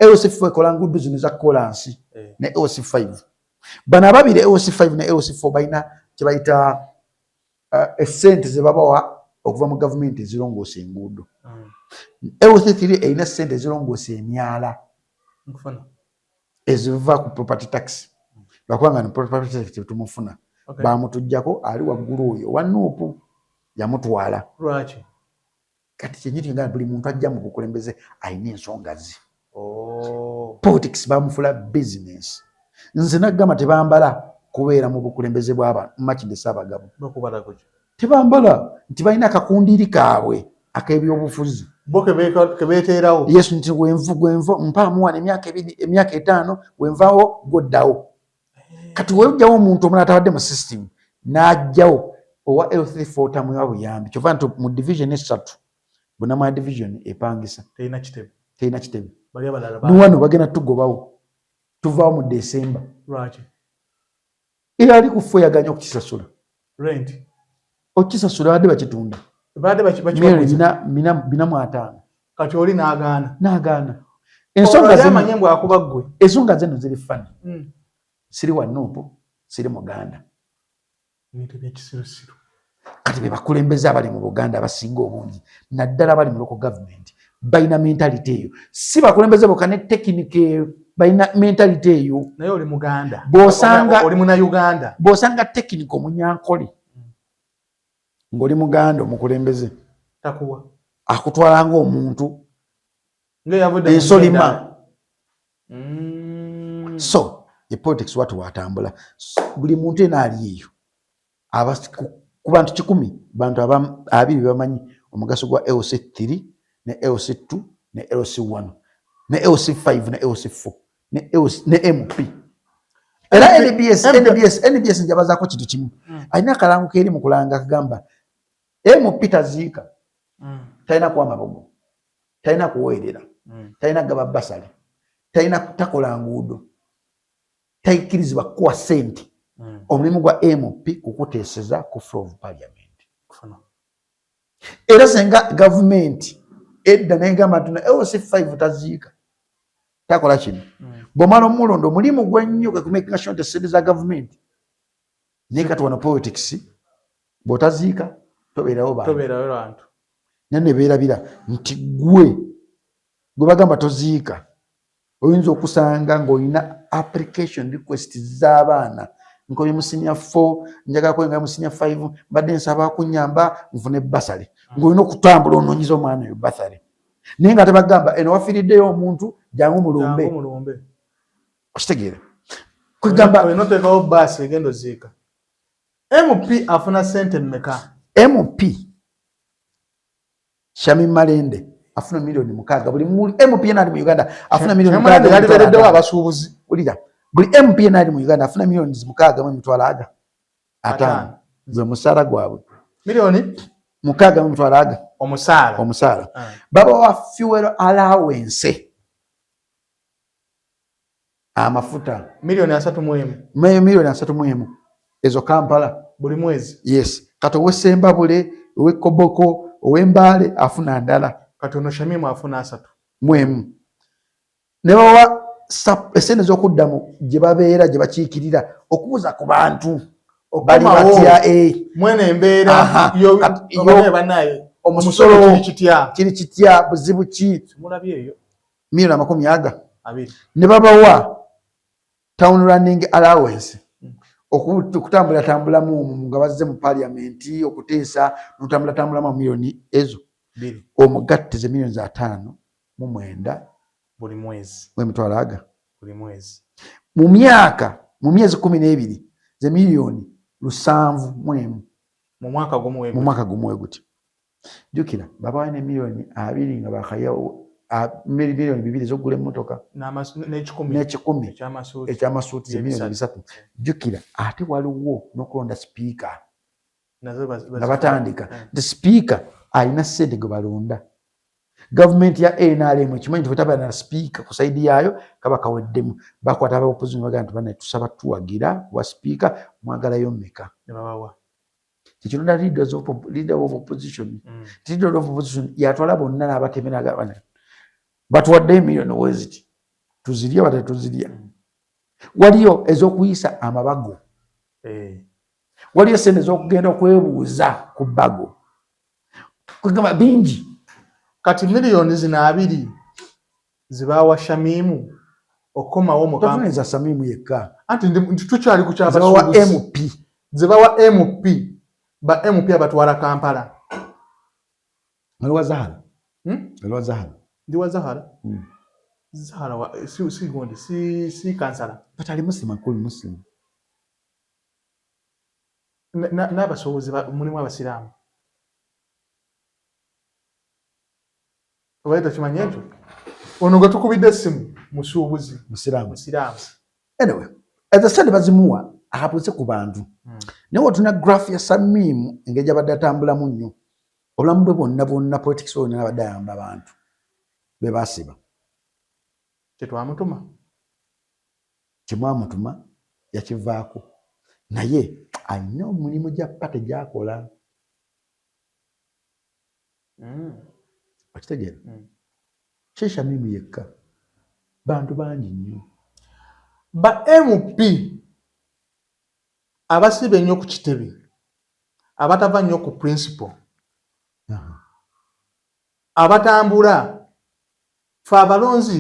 LC4 ekola nguudo zino za kolansi ne LC5 bana babiri LC5 ne LC4 balina kye bayita essente ze babawa okuva mu government ezirongoosa enguudo LC3 erina ssente ezirongoosa emyala eziva ku property tax lwakubanga ni property tax tumufuna bamutujjako ali waggulu oyo wanuupu yamutwala
lwaki
kati kyenyini nga buli muntu ajja mu bukulembeze alina ensonga ze politics bamufula business nze nagamba tebambala kubeera mu bukulembeze bw'abantu Makinde Ssaabagabo tebambala nti balina akakundiri kaabwe ak'ebyobufuzi
bo kebeeteerawo
yesu nti gwenvu mpaamuwana emyaka 5 wenvaawo goddawo kati wejjawo omuntu omulala atabadde mu system n'ajjawo owa L34 tamuwa buyambi kyova nti mu division 3 bunamwa division epangisa terina kitebe niwano bagenda tugobawo tuvaawo mu December
lwaki
era ali kufu yaganya okukisasula
rent
okukisasula badde bakitunda
badde
bina
kati oli n'agaana
ensonga zeno ziri fani siri wanuupu siri muganda kati be bakulembeze abali mu Buganda abasinga obungi naddala bali mu local government balina mentality eyo si bakulembeze bokka ne tekinike balina mentality eyo
naye oli muganda
bw'osanga
oli munnayuganda
bw'osanga tekinike omunyankole ng'oli muganda omukulembeze
takuwa
akutwala ng'omuntu
ensolima
so ye politics watu watambula buli muntu ena ali eyo ku bantu 10 bantu 2 bamanyi omugaso gwa LC3 ne LC2 ne LC1 ne LC5 ne LC4 ne MP era NBS njabazaako kintu kimu alina akalango keeri mu kulanga kagamba MP taziika talina kuwa mabogo talina kuweerera talina gaba basale talina takola nguudo taikirizibwa kuwa sente omulimu gwa MP kukuteeseza ku floor of parliament era senga government edda negamba tuna LC5 taziika takola kino bwomala omulondo mulimu gwennyo kwekumakinga sure nti essente za government naye kati wano politics bw'otaziika tobeerawo bantu ne beerabira nti gwe bagamba toziika oyinza okusanga ng'olina application request z'abaana nkoli mu senior 4 njagala kwenga mu senior 5 mbadde nsaba kunyamba nfune basale ng'olina okutambula onoonyiza omwana oyo basale naye nga tebagamba eno wafiiriddeyo omuntu jangu mulumbe okitegeera kugamba
noteekawo baasi egendo ziika MP afuna sente mmeka
MP Shamim Malende afuna milioni 6 buli MP yenali mu Uganda afuna milioni 6
yalibereddewo abasuubuzi
ulira buli MP yenali mu Uganda afuna milioni 6 mu mitwalo aga 5 gwe musaala gwabwe
milioni
6 mu mitwalo aga omusaala baba wa fuel allowance amafuta
milioni 3
milioni 3 ezo Kampala
buli mwezi
yes kati owesemba bule owekoboko owembale afuna ndala
kati ono Shamimu afuna 3
mwemu ne bawa esente z'okuddamu gye babeera gye bakiikirira okubuza ku bantu bali batya
mwene embeera banaye
omusolo kiri kitya buzibu ki milioni 200 ne babawa town running allowance okutambula nga bazze mu parliament okuteesa notambula mu milioni ezo omugatte ze milioni 5.9
buli mwezi
emitwalo aga
buli mwezi
mu myezi 12 ze milioni 7.1
mu mwaka
gumu gutyo jukira baba ne milioni 2 nga bakayawo milioni 2 z'okugula emmotoka n'ekikumi ekyamasuuti ze milioni 3 jukira ate waliwo n'okulonda sipiika nga batandika nti sipiika alina ssente gwe balonda gavumenti ya NRM ekimanyi nti bwetabala na sipiika ku saidi yaayo kaba kaweddemu bakwata ab'opposition bagamba nti bana tusaba tuwagira kuba sipiika mwagalayo mmeka kikirunda leader of opposition leader of opposition yatwala bonna n'abatemera agabana batuwadde milioni weziti tuzirya bata tuzirya waliyo ez'okuyisa amabago waliyo sente ez'okugenda okwebuuza ku bago kugamba bingi
kati milioni 2 zibawa Shamimu okomawo mu
kampa za Shamimu yekka
anti tukyali ku kyabasuubuzi
MP
zibawa MP ba MP abatwala Kampala
aliwa Zahara aliwa Zahara
ndiwa Zahara Zahara wa si gondi si kansala
batali muslim akuli muslim
n'abasuubuzi mulimu abasiraamu obaita kimanye ekyo ono gwe tukubidde essimu musuubuzi
musiraamu
anyway
ezasente bazimuwa ahabuze ku bantu naye watuna graph ya Shamimu engeri abadde atambulamu nnyo obulamu bwe bwonna politics bwonna abadde ayamba abantu be basiba kyemwamutuma yakivaako naye alina omulimu gya pate gyakola okitegeera kye Shamimu yekka bantu bangi nnyo
ba MP abasiba ennyo ku kitebe abatava nnyo ku principal abatambula fe abalonzi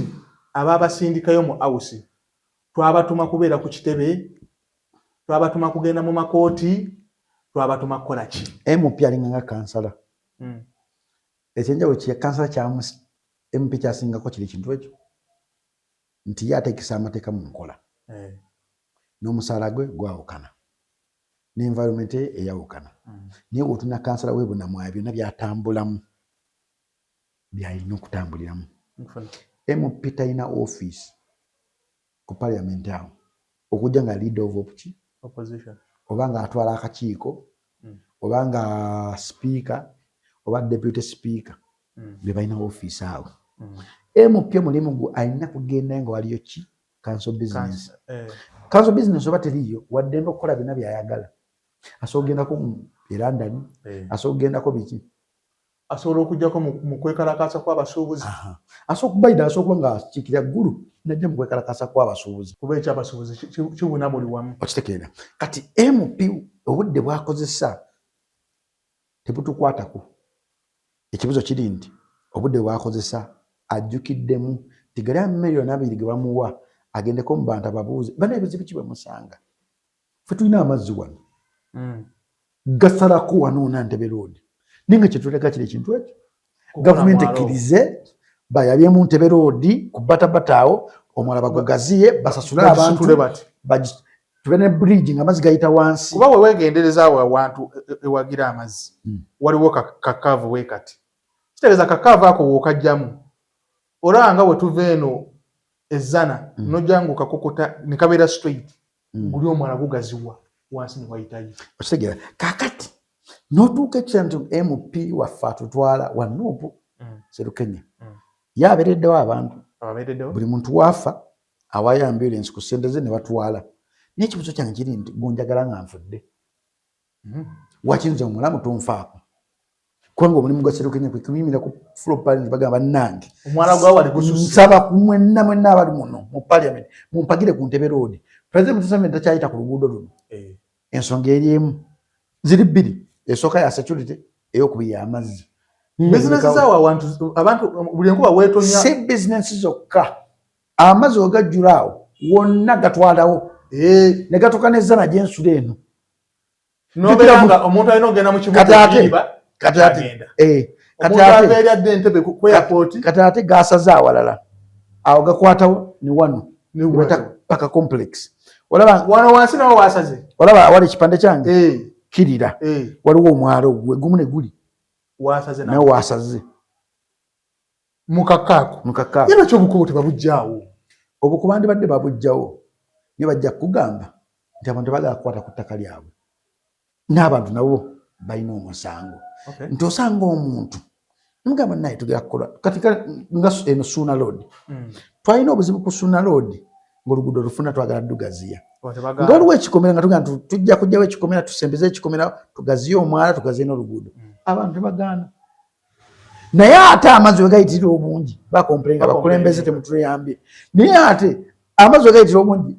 ababasindikayo mu house twabatuma kubeera ku kitebe twabatuma kugenda mu makooti twabatuma kukola ki
MP alinga nga kansala ekyenjawulo kye kansala kya MP kyasingako kiri kintu ekyo nti ye ateekesa amateeka mu nkola n'omusaala gwe gwawukana n'environment eyawukana naye bw'otuna kansala we bunamwayo byonna byatambulamu byalina okutambuliramu MP talina office ku parliament awo okujja nga leader of opposition oba nga atwala akakiiko oba nga speaker oba deputy speaker be balina office awo MP mulimu gwe alina kugenda nga waliyo ki council business council business oba teriyo waddembe okukola byonna byayagala asobola okugendako mu London asobola okugendako biki
asobola okujjako mu kwekalakaasa kw'abasuubuzi
asobola okubayida asobola okuba nga kiikira ggulu najja mu kwekalakaasa kw'abasuubuzi
kuba ekyabasuubuzi kibuna buli wamu
okitegeera kati MP obudde bwakozesa tebutukwatako ekibuzo kiri nti obudde bwakozesa ajjukiddemu tigali miliyoni 2 ge bamuwa agendeko mu bantu ababuuze bana ebizibu ki bwemusanga ffe tulina amazzi wano gasalako wano Nantebe Road ninga kyetuleka kiri ekintu ekyo gavumenti ekkirize bayabyemu Ntebe Road ku batabata awo omwala bagugaziye basasule
bagisitule
abantu tube ne bridge nga amazzi gayita wansi.
Kuba we weegendereza awo awantu ewagira amazzi waliwo kakaavu weekati kitegeeza kakaavu ako wookajjamu olaba nga bwe tuva eno ezzana nojja ng'okakokota ne kabeera straight guli omwala gugaziwa wansi ne wayitayo.
Okitegeera kaakati n'otuuka ekira nti MP waffe atutwala wa Nuupu Sserukenya ye abeereddewo abantu buli muntu waafa awaayo ambulance ku ssente ze ne batwala. N'ekibuzo kyange kiri nti gonjagala nga nfudde wakiyinza omulamu tonfaako kubanga omulimu gwa Sserukenya kwe kumuyimira ku floor parliament bagamba bannange
omwala gwa wali gususse
nsaba ku mwenna abali muno mu parliament mumpagire ku Ntebe Road. President Museveni takyayita ku luguudo luno ensonga eri emu ziri bbiri esooka ya security ey'okubiri y'amazzi.
bizinesi zaawo abantu buli enkuba weetonya
si bizinesi zokka amazzi ogajjula awo wonna gatwalawo ne gatuuka n'ezzana gy'ensula eno
nobeera nga omuntu alina ogenda mu kibuga
kati ate gasaze awalala awo gakwatawo ne wano paka complex.
Wano wansi nawo wasaze
olaba awali ekipande kyange kirira waliwo omwalo gwe gumu ne guli
wasaze
nawe wasaze
mukakaako era kyobukubo tebabujjaawo
obukuba ndibadde babujjawo ne bajja kugamba nti abantu bagala kukwata ku ttaka lyabwe n'abantu nabo balina omusango nti osanga omuntu mugamba naye tugera kukola kati nga eno Suna Road twalina obuzibu ku Suna Road ng'oluguudo lufuna twagala tugaziya ng'oliwo ekikomera nga tugamba tujja kujjawo ekikomera tusembeze ekikomera tugaziye omwala tugaziye n'oluguudo abantu tebagaana naye ate amazzi we gayitira obungi bakompulenga bakulembeze temutuyambye naye ate amazzi we gayitira obungi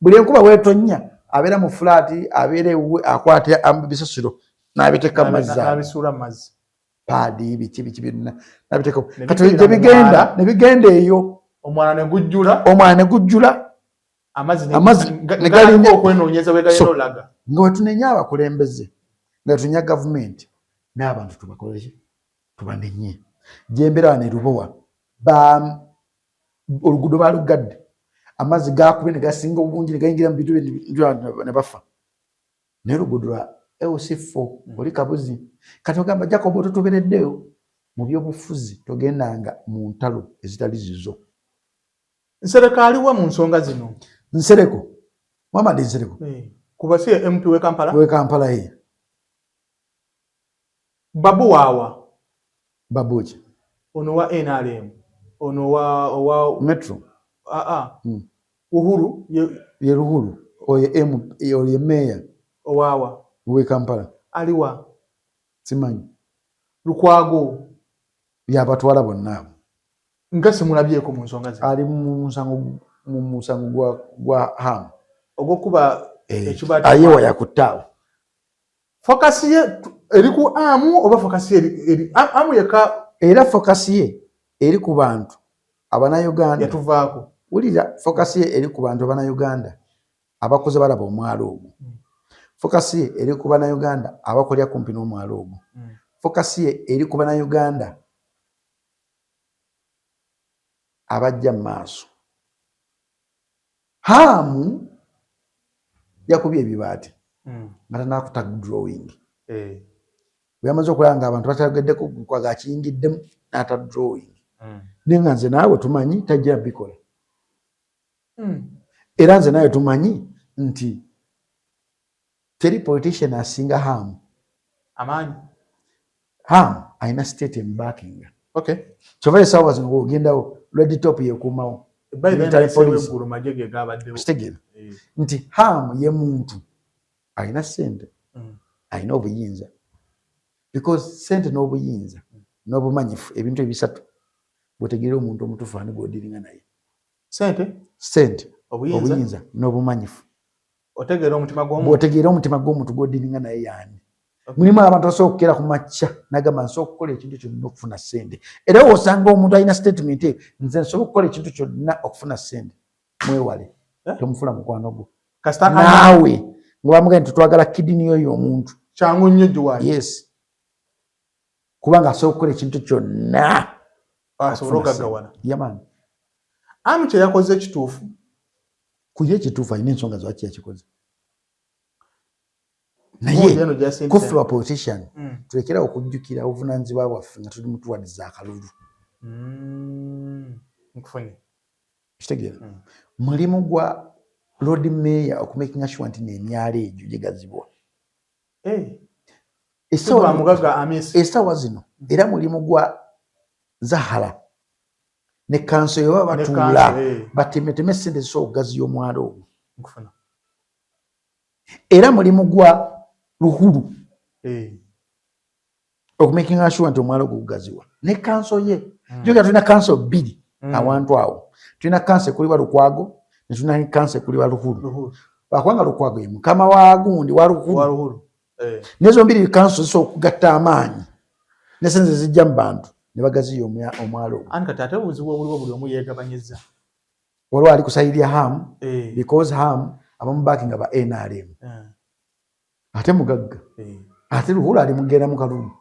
buli enkuba weetonya abeera mu fulaati abeera ewuwe akwata bisasiro n'abiteeka mu mazzi
n'abisuula mu mazzi
paadi biki byonna n'abiteeka kati gye bigenda ne bigenda eyo
omwana ne gujjula
amazzi
ne galinga okwenoonyeza we galina olaga
nga wetunenya abakulembeze nga wetunya gavumenti n'abantu tubakoleki tubanenye gyembeera ne Lubowa oluguudo baalugadde amazzi gakubye ne gasinga obungi ne gayingira mu bintu ne bafa naye oluguudo lwa LC4 oli kabuzi kati ogamba Jacob tutubereddeyo mu byobufuzi togendanga mu ntalo ezitali zizo.
Nsereko aliwa mu nsonga zino
Nsereko Muhammad Nsereko
kuba si MP we Kampala Babu waawa
Babuki
ono wa NRM ono wa
Metro
Uhuru
ye Uhuru oye meya
owawa
we Kampala
aliwa
simanyi
Lukwago
yabatwala bonna
nga simulabyeko mu nsonga ze
ali mu musango gwa ham
ogwokuba ekibata
ayewa yakutaawo
focus ye eri ku amu oba focus ye eri amu yeka
era focus ye eri ku bantu Abannayuganda
yatuvaako
wulira focus ye eri ku bantu Abannayuganda abakoze balaba omwalo ogwo focus ye eri ku Bannayuganda abakolya kumpi n'omwalo ogwo focus ye eri ku Bannayuganda abajja mu maaso. Hamu yakubye ebibaati nga nakuta drawing bweyamaze okulaba nga abantu batageddeko kwaga akiyingiddemu n'ata drawing naye nga nze naawe tumanyi tajja bikola era nze naawe tumanyi nti teri politician asinga Hamu
amaanyi
Hamu alina state embacking kyova esaawa zino bwogendawo red top yekuumawo kitegera nti Hamu ye muntu alina ssente alina obuyinza because ssente n'obuyinza n'obumanyifu ebintu ebisatu bwetegerera omuntu omutuufu ani gw'odiringa naye ssente obuyinza n'obumanyifu bw'otegeera omutima gw'omuntu gw'odiringa naye yaani mulimu abantu basobola okukeera ku makya nagamba nsobola okukola ekintu kyonna okufuna ssente era wosanga omuntu alina statement nze nsobola okukola ekintu kyonna okufuna ssente mwewale tomufula mukwano gwo naawe nga bamugambye nti twagala kidini yoyo omuntu
kyangu nnyo gy'wali
yes kubanga asobola okukola ekintu kyonna
asobola okagawana
yamani
Ami kye yakoze kituufu.
Kuye kituufu alina ensonga lwaki yakikoze.
Naye
Naye kuffe ba politician tulekera okujjukira obuvunaanyizibwa bwaffe nga tuli mutuwaniza akalulu.
Nkufunye.
Kitegeera. Mulimu gwa Lord Mayor okumakinga sure nti n'emyalo egyo gigazibwa. Essaawa zino era mulimu gwa Zahara ne kanso yo batuula batemeteme ssente zisobola okugaziya omwalo ogwo. Era mulimu gwa Luhulu okumakinga sure nti omwalo ogwo gugaziwa ne kanso ye. Jjukira tulina kanso bbiri awantu awo. Tulina kanso ekuliwa Lukwago ne tulina kanso ekuliwa Luhulu. Lwakubanga Lukwago ye mukama wa gundi wa Luhulu. Nezo mbiri kanso zisobola okugatta amaanyi ne sente zijja mu bantu ne bagaziya omwalo ogwo.
Anti kati ate obuzibu obuliwo buli omu yeegabanyizza.
Waliwo ali kusayirya Ham because Ham abamu baakinga ba NRM. Ate mugagga. Ate Luhulu ali mugenda mu kalulu.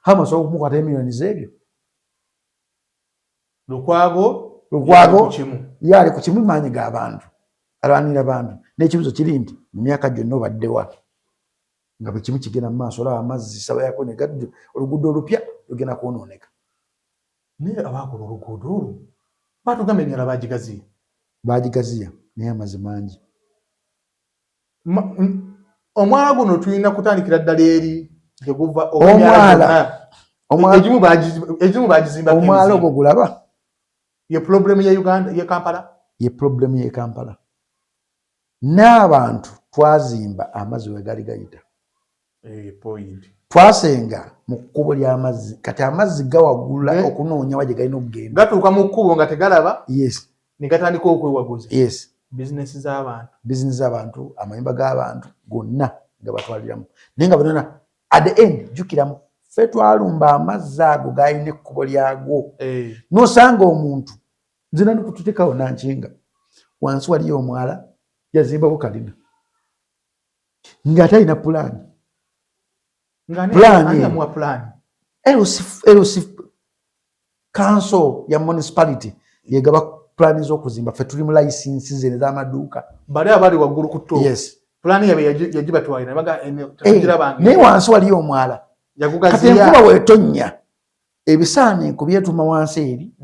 Ham asobola okumukwata emiliyoni z'ebyo. Lukwago yali ku kimu maanyi g'abantu alwanira bantu. N'ekibuzo kiri nti mu myaka gyonna obaddewa nga bwe kimu kigenda mu maaso olaba amazzi saba yako ne gaddu oluguudo olupya lugenda kwonooneka.
Naye abaakola oluguudo olwo baatugamba emyala
baagigaziya naye amazzi mangi.
Omwala guno tulina kutandikira ddala eri gye guva egimu baagizimba.
Omwala ogwo gulaba
ye problemu ya Uganda ye Kampala.
Ye problemu ye Kampala. N'abantu twazimba amazzi we gali gayita. Twasenga mu kkubo ly'amazzi kati amazzi gawagula okunoonya wa gye galina okugenda.
Gatuuka mu kkubo nga tegalaba.
Yes.
Ne gatandika okwewaguza.
Yes.
Bizinesi
z'abantu amayumba g'abantu gonna nga batwaliramu. Naye nga bonna at the end jjukiramu ffe twalumba amazzi ago gaalina ekkubo lyagwo. N'osanga omuntu nze nani kututeekawo Nankinga wansi waliyo omwala yazimbawo kalina ng'ate alina pulaani. LC council ya municipality yegaba pulaani z'okuzimba ffe tuli mu layisinsi ze ez'amaduuka.
Bali abali waggulu ku ttooka.
Yes.
Pulaani yabe yagibatwalira
naye wansi waliyo omwala. Kati enkuba bw'etonnya ebisaaniiko kubyetuma wansi eri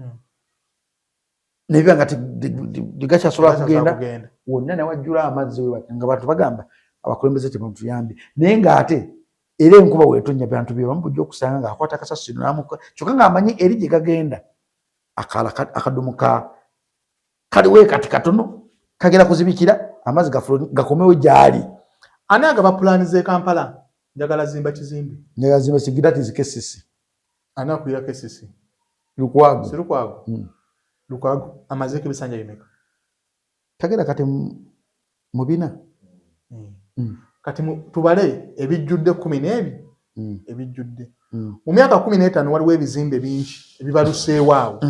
nebiba nga tegakyasobola kugenda wonna newajjula amazzi nga bantu bagamba abakulembeze temutuyambe. Naye ng'ate era enkuba bw'etonnya bantu bye bamu bujja okusanga ng'akwata kasasiro n'amuka kyokka ng'amanyi eri gye gagenda akadomo kaliwo kati katono kagera kuzibikira amazzi gakomewo gy'ali.
Ani agaba pulaani z'e Kampala njagala zimba kizimbe.
Njagala zimba Sigirati KCC.
Ani akulira KCC?
Lukwago.
Si Lukwago. Lukwago amazeeko ebisanja bimeka?
Tagera kati mu bina.
Kati tubale ebijjudde 12 ebijjudde. Mu myaka 15 waliwo ebizimbe bingi ebibaluseewo awo.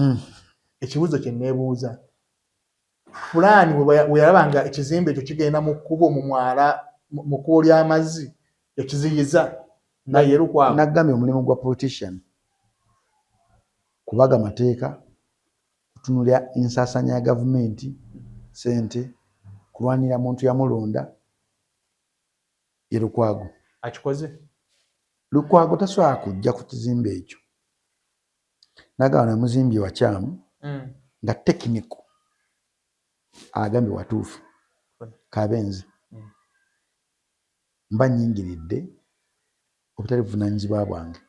Ekibuzo kye neebuuza pulaani we yalabanga ekizimbe ekyo kigenda mu kkubo mu mwala mu kkubo ly'amazzi ekiziyiza naye Lukwago.
Naggambye omulimu gwa politician kubaga mateeka kutunulya ensaasanya ya gavumenti sente kulwanira muntu yamulonda ye Lukwago.
Akikoze?
Lukwago tasobola kujja ku kizimbe ekyo nagamba na muzimbi wakyamu nga tekiniko agambye watuufu kabenzi mba nyingiridde obutali buvunaanyizibwa bwange.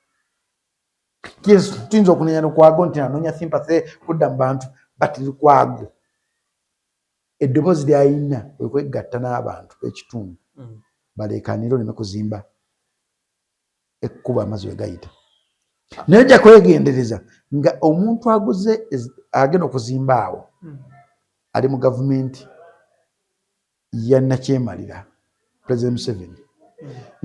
Yes, tuyinza okunenya Lukwago nti anoonya sympathy kudda mu bantu but Lukwago eddoboozi ly'alina okwegatta n'abantu b'ekitundu baleekaanira oleme kuzimba ekkubo amazzi we gayita. Naye ojja kwegendereza nga omuntu aguze agenda okuzimba awo ali mu gavumenti ya Nakyemalira President Museveni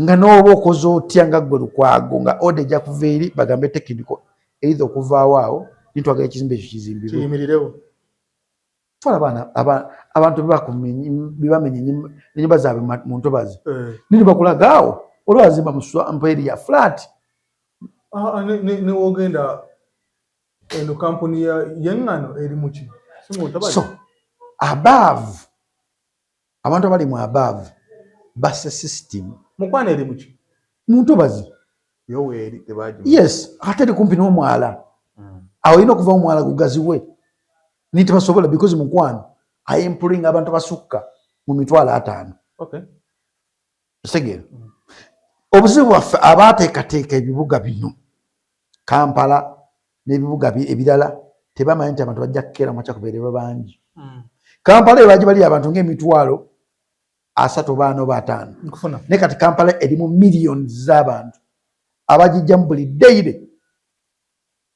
nga n'oba okoze otya nga ggwe Lukwago nga ode ejja kuva eri bagambe tekiniko either okuvaawo awo nitwagala ekizimbe ekyo kizimbirwe. Twala abantu bebamenye ennyumba zaabwe mu ntobazi nini bakulagaawo olwazimba mu area flat.
Niwogenda eno kampuni y'engano eri muki
So above abantu abali mu above basa system
mukwana eri muki
muntobazi
yoweri tebaji
yes ate ndi kumpi n'omwala awo olina okuva omwala gugaziwe ni tebasobola because mukwano ayempulling abantu basukka mu mitwalo 5
okay
segera obuzibu bwaffe abaateekateeka ebibuga bino Kampala n'ebibuga ebirala tebamanyi nti abantu bajja kukeera mwacha kubeerera bangi Kampala ebaji bali abantu ng'emitwalo 3
nkufuna
ne kati Kampala erimu millions z'abantu abagijjamu buli daily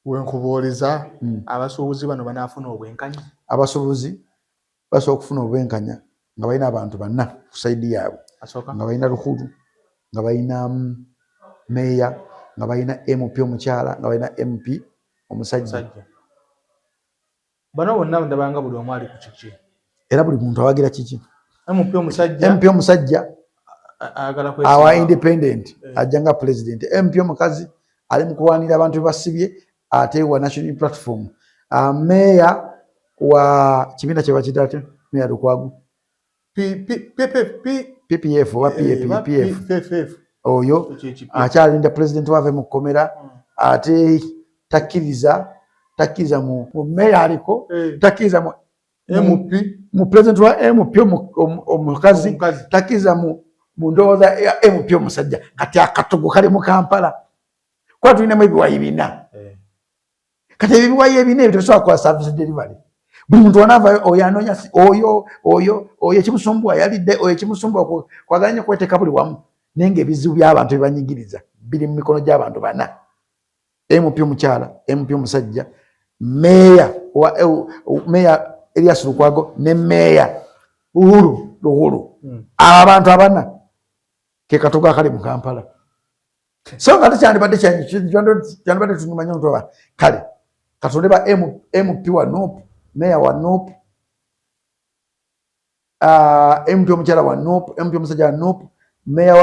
wenkubuuliza abasuubuzi bano banaafuna obwenkanya
abasuubuzi basobola okufuna obwenkanya nga balina abantu banna ku saidi yaabwe
asooka
nga balina Luhuru nga balina meya nga balina MP omukyala nga balina MP omusajja
bano bonna ndabanga buli omu ali ku kiki
era buli muntu awagira kiki
MP omusajja
MP omusajja
ayagala
awa independent ajja nga president MP omukazi ali mu kulwanira abantu basibye ate wa national platform meya wa kibiina kye bakidate meya Lukwago PPF wa PPF oyo akyalinda president wave mu komera ate takkiriza mu meya aliko takkiriza mu
MP
mu president wa MP omukazi takkiriza mu ndowooza ya MP omusajja kati akatogo kali mu Kampala kwa tulinamu ebiwayi 4 kati ebiwayi ebina ebyo tebisobola kukola service delivery buli muntu wanaava oyo anoonya oyo ekimusumbuwa yalidde oyo ekimusumbuwa kwagala nnyo kweteeka buli wamu naye ng'ebizibu by'abantu ebibanyigiriza biri mu mikono gy'abantu 4 MP omukyala MP omusajja meya Elias Lukwago ne meya Luhuru abantu 4 ke katogo akali mu Kampala so nga tekyandibadde kyandibadde tunumanya ntoba kale katonde ba MP wa NOP meya wa NOP MP omukyala wa NOP MP omusajja wa NOP meya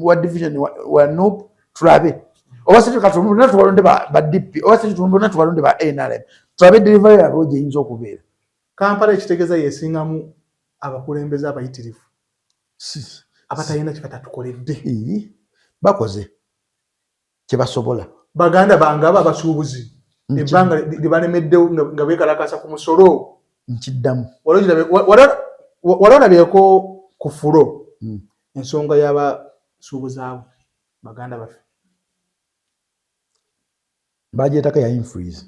wa division wa NOP tulabe oba sisi katonde tubalonde ba DP oba sisi tubalonde ba NRM tulabe delivery yabo gye yinza okubeera
Kampala ekitegeeza yeesingamu abakulembeze abayitirivu abatalina kye batatukoledde bakoze
kye basobola
baganda bange abo abasuubuzi ebbanga libalemeddewo nga beekalakasa ku musolo
nkiddamu
walaolabyeko ku fulo ensonga y'abasuubuzi abo baganda baffe
bagyetako ya infreeze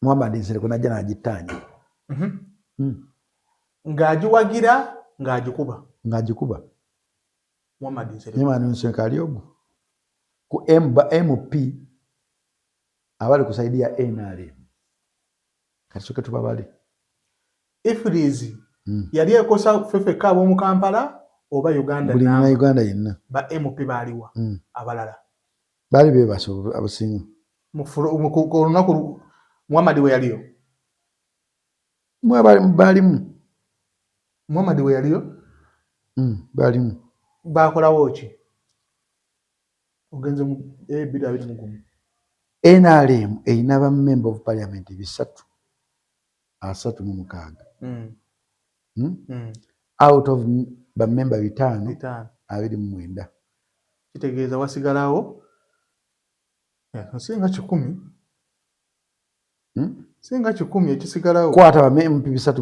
Muhammad Nsereko najja n'agittaanya
ng'agiwagira ng'agikuba
Muhammad Nsereko ali ogwo ku MP abali ku saidi ya NRM kati soke tubabale
ifreeze yali ekosa fefeka ab'omu Kampala oba Uganda
buli na Uganda yenna
ba MP baaliwa abalala
bali bebaso abasinga
mu olunaku Muhammad we yaliyo
balimu
Muhammad we yaliyo
balimu
bakolawo ki ogenze mu bida bidi mugumu
NRM erina ba member of parliament 36 out of ba member 5 29
kitegeeza wasigalawo singa 10 singa 10 ekisigalawo
kwata ba MP 36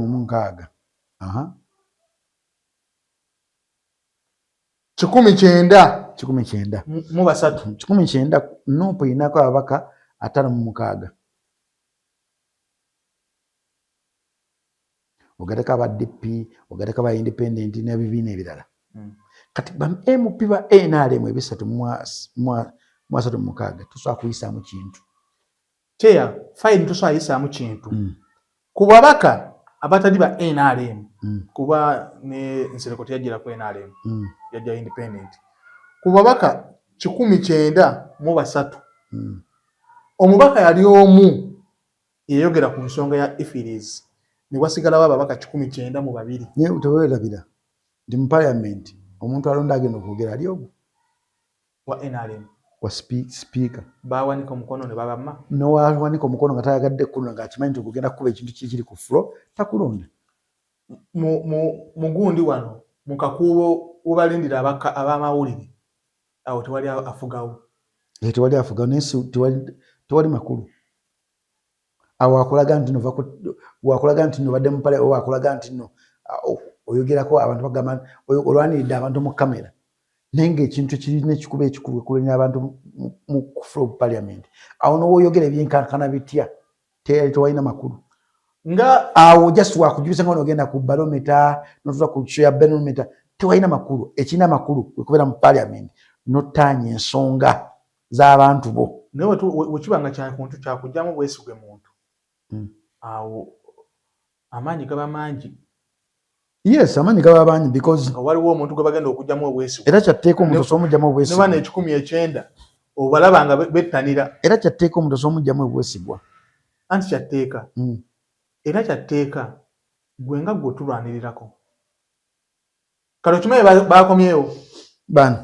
19
mu basatu
19 NOP inako ababaka 56 ogateka aba DP ogateka aba independent n'ebibiina ebirala kati ba MP ba NRM 36 tusobola kuyisaamu kintu
kyeya fine tusobola yisaamu kintu ku babaka abatali ba NRM kuba ne Nsereko teyajjira ku NRM yajja independent ku babaka 19 omubaka yali omu yeyogera ku nsonga ya ifreeze ne wasigalawo ababaka 19
nye utewerabira ndi mu parliament omuntu alonda agenda okwogera ali ogwo
wa NRM
wa speaker
bawanika omukono ne babamma
nowawanika omukono nga tayagadde kulonda ng'akimanyi nti ogenda kukuba ekintu kikiri ku flo takulonda.
mugundi wano mu kakuubo webalindira ab'amawulire awo tewali afugawo.
Tewali afugawo naye tewali makulu. Awo wakulaga nti no badde mu mpale oba wakulaga nti no oyogerako abantu bagamba olwaniridde abantu mu kamera naye ng'ekintu kirina ekikuba ekikulu ekulenya abantu mu floor of parliament. Awo n'owoyogera ebyenkankana bitya tewalina makulu.
Nga
awo just wakujubisa nga n'ogenda ku barometer n'otuuka ku show ya barometer tewalina makulu. Ekirina makulu kwe kubeera mu parliament n'ottaanya ensonga z'abantu bo.
naye wekiba nga kyakugyamu bwesigwe muntu awo amaanyi gaba mangi.
Yes, amaanyi gaba mangi because
nga waliwo omuntu gwe bagenda okugyamu obwesigwe.
Era kyatteeka omuntu osomugyamu obwesigwa.
Ne bana 190 obalaba nga bettanira.
Era kyatteeka omuntu osomugyamu obwesigwa.
Anti kyatteeka. Era kyatteeka gwe nga gwe tulwanirirako. Kale okimanyi bakomyewo
Bani?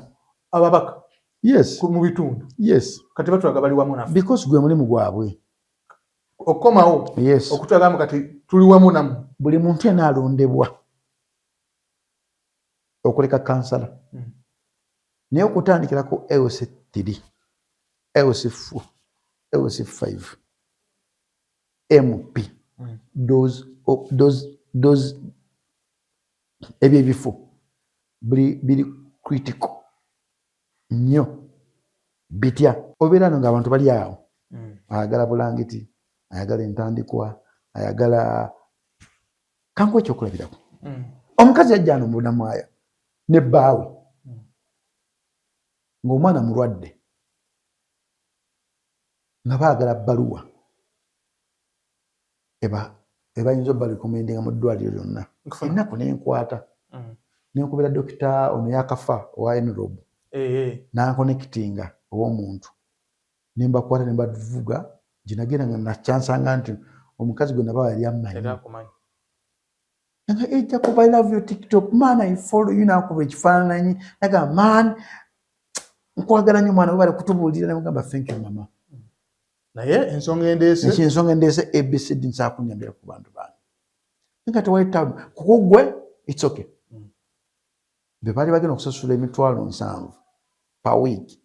ababaka.
Yes.
Mu bitundu.
Yes.
Kati batulaga bali wamu naffe.
Because gwe mulimu gwabwe.
Okukomawo.
Yes.
Okutulaga kati tuli wamu namu.
Buli muntu yena alondebwa okuleka kansala. Naye okutandikirako LC3, LC4, LC5, MP, those ebyo ebifo biri critical nnyo bitya. Obeera nga abantu bali awo ayagala bulangiti, ayagala entandikwa, ayagala kangu ekyokulabirako. Omukazi yajja ano mu Namwaya ne bbaawe ng'omwana mulwadde nga baagala bbaluwa ebayinza obbalikomendenga mu ddwaliro lyonna. Ennaku nenkwata nenkubira dokita ono yakafa owa Enrob nankonekitinga ow'omuntu nembakwata nembavuga ginagenda nga nakyansanga nti omukazi gwe nabawa yali ammanyi. Nga ejja kuba I love your TikTok man, I follow you nakuba ekifaananyi naga man nkwagala nnyo mwana we bali kutubuulira namugamba thank you mama.
Naye ensonga endeese
ABCD nsobola kunyambira ku bantu bange nga tewali tabu kukugwe it's okay. Be bali bagenda okusasula emitwalo 7 per week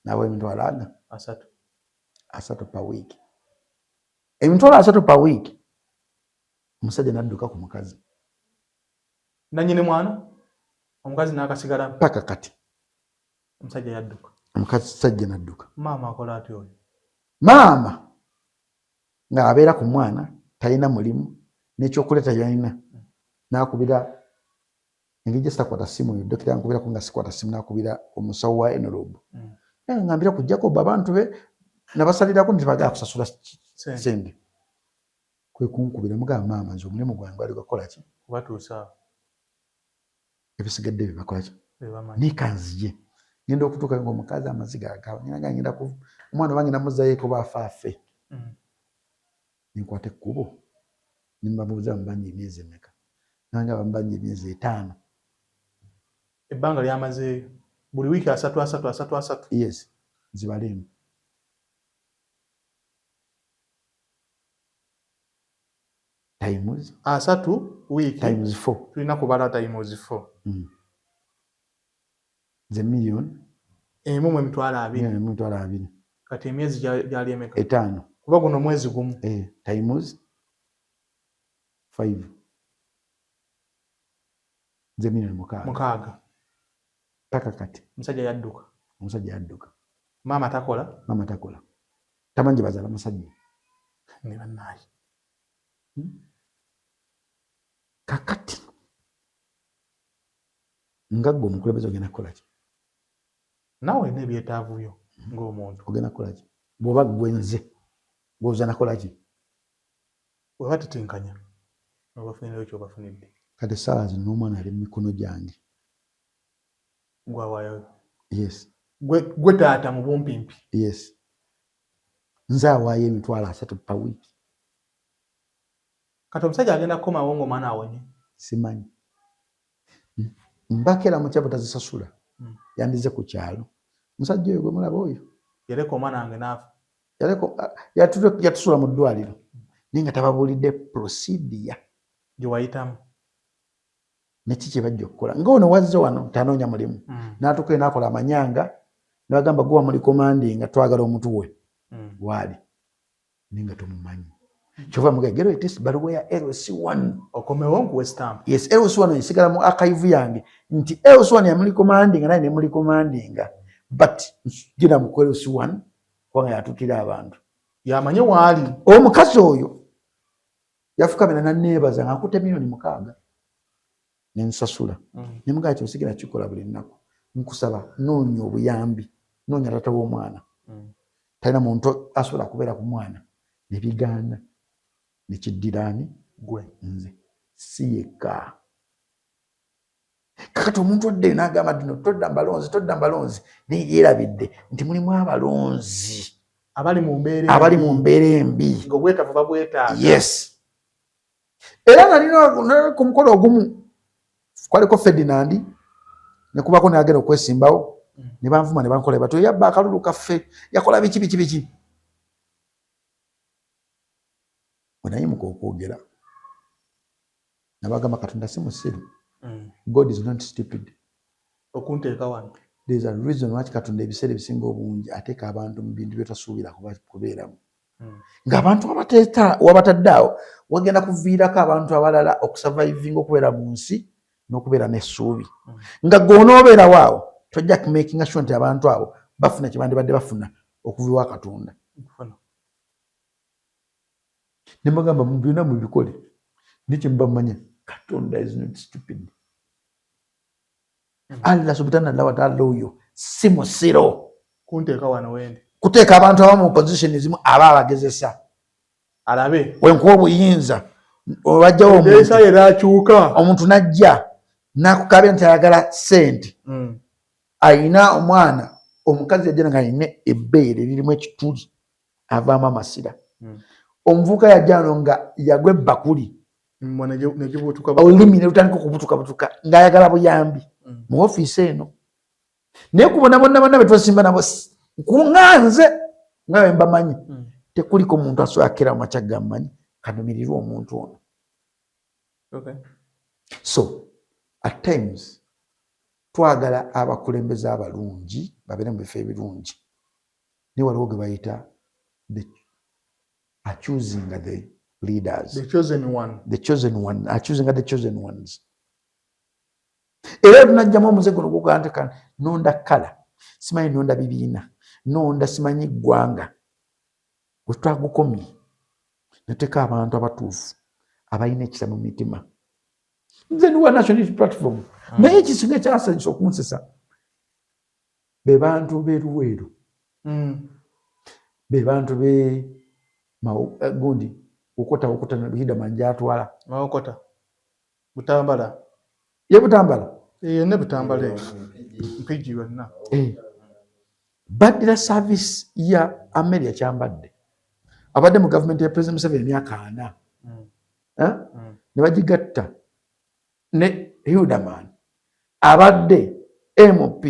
nabo emitwalo 3 per week. Emitwalo 3 per week omusajja n'adduka ku mukazi
nannyini mwana omukazi n'akasigala
paka kati
omusajja yadduka.
Omukazi sajja n'adduka.
Maama akola atya oyo?
Maama ng'abeera ku mwana talina mulimu n'ekyokuleta yalina n'akubira engeri gye sitakwata ssimu oyo dokita yankubirako nga sikwata ssimu n'akubira omusawo wa Enrob ngambira kujjako abantu be nabasalirako nti bagala kusasula sente. Kwe kunkubira mugamba maama nze omulimu gwange gwali gakola ki
batuusa
ebisigadde bye bakola ki nekanzije ngenda okutuuka ng'omukazi amaziga agawa nina ngenda ku omwana wange namuzzayo kuba afaafe nenkwata ekkubo nimbabuuza mubanja emyezi emeka nange bambanja emyezi 5.
Ebbanga lyamazeeyo buli wiiki 3.
Yes, zibalemu. Times
3 wiiki
times 4
tulina kubala times 4
ze million
emu mu emitwalo
20
kati emyezi gyali emeka
5
kuba guno mwezi gumu
times 5 ze million 6 paka kati
omusajja yadduka. Maama takola
tamanyi bazaala musajja
ne bannaye
kakati nga gwe omukulembeze ogenda kukola ki?
Naawe olina ebyetaavu byo ng'omuntu
ogenda kukola ki? Bw'oba gwe nze gwoza nakola ki?
weba tetinkanya obafunirayo kyobafunidde.
Kati essaawa zino n'omwana ali mu mikono gyange.
Gwawaayo?
Yes.
Gwe taata mu bumpimpi?
Yes. Nze awaayo emitwalo 3 per week.
Kati omusajja agenda kukomawo ng'omwana awonye?
Simanyi. Mbakera mu kyabo tazisasula. Yandize ku kyalo musajja oyo gwe mulaba oyo
yaleka omwana wange n'afa.
yatusula mu ddwaliro naye nga tababuulidde procedure
gye wayitamu.
neki kye bajja okukola ng'ono wazze wano tanoonya mulimu n'atuuka n'akola amanyanga ne bagamba gwe wamuli komandi nga twagala omutuwe waali naye nga tomumanyi kyova mugegero etesi baluwa ya LC1
okomewo nkuwe stamp.
yes LC1 esigala mu archive yange nti LC1 yamuli komandinga naye nemuli komandinga but gira mu LC1 kubanga yatuukira abantu
yamanye waali.
omukazi oyo yafukamira nanneebaza nga akutte $6,000,000 nensasula nemugaa kyo sigira kikola buli nnaku nkusaba noonya obuyambi noonya taata w'omwana talina muntu asobola kubeera ku mwana nebigaana nekiddiraani
gwe
nze si yekka kakati omuntu addeyo n'agamba dino todda mbalonzi naye yeerabidde nti mulimu abalonzi
abali mu
mbeera embi
ng'obwetaavu babwetaaga.
yes era nalina ku mukolo ogumu kwaliko Ferdinand ne kubako n'agenda okwesimbawo ne banvuma ne bankola bato yabba akalulu kaffe yakola biki bwenayimuka okwogera nabagamba Katonda si musiru. God is not stupid.
okunteeka wano
There is a reason lwaki Katonda ebiseera ebisinga obungi ateeka abantu mu bintu byetasuubira kubeeramu ng'abantu wabatadde awo wagenda kuviirako abantu abalala okusurvivinga okubeera mu nsi n'okubeera n'essuubi nga gw'onoobeerawo awo tojja kumakinga sure nti abantu abo bafuna kye bandibadde bafuna okuva ewa Katonda. ne mbagamba mu byonna mubikole nikye muba mumanya Katonda is not stupid. Allah subhanahu wa ta'ala oyo si musiro
kunteeka wano wendi
kuteeka abantu abamu mu position ezimu aba abagezesa
alabe
wenkuwa obuyinza obajjawo omuntu najja nakukabya nti ayagala ssente ayina omwana omukazi yajja nga ayina ebbeere lirimu ekituli avaamu amasira omuvubuka yajjano nga yagwa ebbakuli olulimi ne lutandika okubutukabutuka ng'ayagala buyambi mu ofiisi eno naye kubona bonna betwasimba nabo nkuŋŋanze nga bwe mbamanyi tekuliko muntu asobola kukera mu makya gammanyi kanumirirwe omuntu ono. So at times twagala abakulembeze abalungi babeere mu bifo ebirungi naye waliwo ge bayita choosing the leaders,
the chosen
ones. Era tunajjamu omuze guno guganteka nonda kala simanyi nonda bibiina nonda simanyi ggwanga bwe twagukomye neteka abantu abatuufu abalina ekisa mu mitima nze ndiwa national platform naye ekisinga ekyasanyusa okunsesa be bantu b'eruweero be bantu gundi okota na bihida manja atwala
maokota butambala
ye butambala
ne butambala mpiji yonna
badira service ya America kyambadde abadde mu government ya President Museveni emyaka 4 ne bagigatta ne Hildaman abadde MP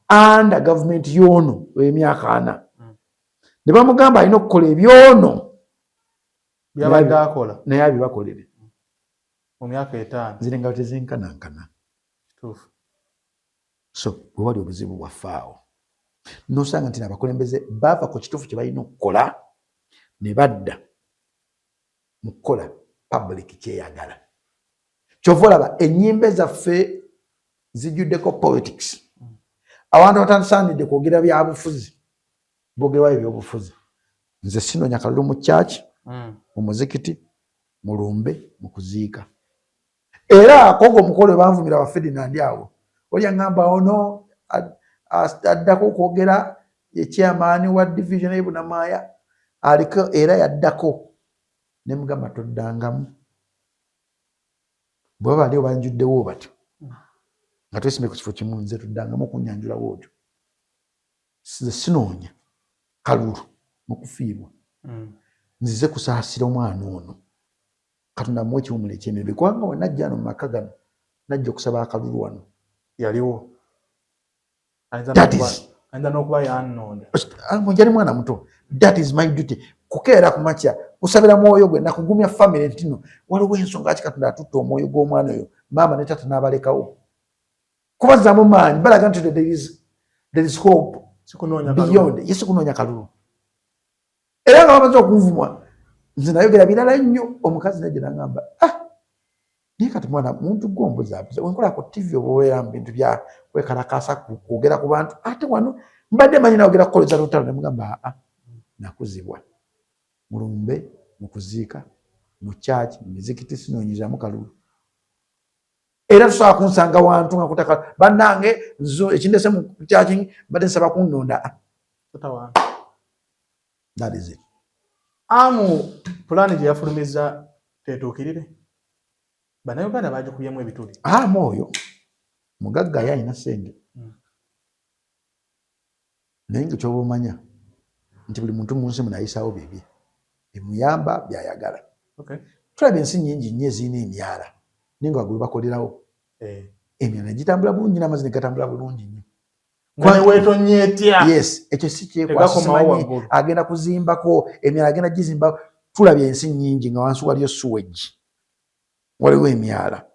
under government yono emyaka 4 ne bamugamba alina okukola ebyono
byabadde akola
naye abibakolere
mu myaka 5
ziri nga tezenkanankana. So bwe wali obuzibu bwafaawo nosanga nti abakulembeze bava ku kituufu kye balina okukola ne badda mu kukola public kyeyagala. Kyova olaba ennyimba zaffe zijjuddeko politics. Abantu batasaanidde kwogera byabufuzi boogerayo ebyobufuzi. Nze sinoonya kalulu mu church mu muzikiti mu lumbe mu kuziika era kogo omukolo banvumira wa Ferdinand awo oli angamba ono addako okwogera ye chairman wa division e Bunamaya aliko era yaddako ne mugamba toddangamu bwe bali banjuddewo batyo nga twesimbe ku kifo kimu nze toddangamu okunyanjula wootyo sinoonya kalulu mu kufiirwa nzize kusaasira omwana ono Katonda muwe ekiwumula eky'emirembe kubanga we najja no mu maka gano najja okusaba akalulu wano
yaliwo
That is
ayinza n'okuba yannonda.
Njali mwana muto. That is my duty. Kukeera ku makya kusabira mwoyo gwe nakugumya family ntino waliwo ensonga ki Katonda atutta omwoyo gw'omwana oyo maama ne tata n'abalekawo kubazaamu maanyi balaga nti there is hope beyond kunoonya kalulu era nga bamaze okunvumwa nze nayogera birala nnyo omukazi najje nagamba naye kati mwana muntu gw'ombuzaabuza wenkolako TV oba obeera mu bintu bya kwekalakaasa kwogera ku bantu ate wano mbadde manyi nayogera kukoleza lutalo ne mugamba nakuzibwa mulumbe mu kuziika mu kyaki mu mizikiti sinoonyezaamu kalulu era tusobola kunsanga wantu nga kutaka bannange ekindese mu kyaki mbadde nsaba kunnonda that is it.
Pulaani gye yafulumiza tetuukirire bannayuganda bagikubyemu ebituli
oyo mugagga ye alina ssente naye nga kyoba omanya nti buli muntu mu nsi munayisaawo bibye bimuyamba byayagala. Tulaba ensi nnyingi nnyo ezirina emyala naye nga waggulu bakolerawo emyala negitambula bulungi n'amazzi negatambula bulungi nnyo.
Weetonye etya?
Yes, ekyo si kyekwasimanyi agenda kuzimbako emyala agenda gizimba. Tulabye ensi nnyingi nga wansi waliyo sewage waliwo emyala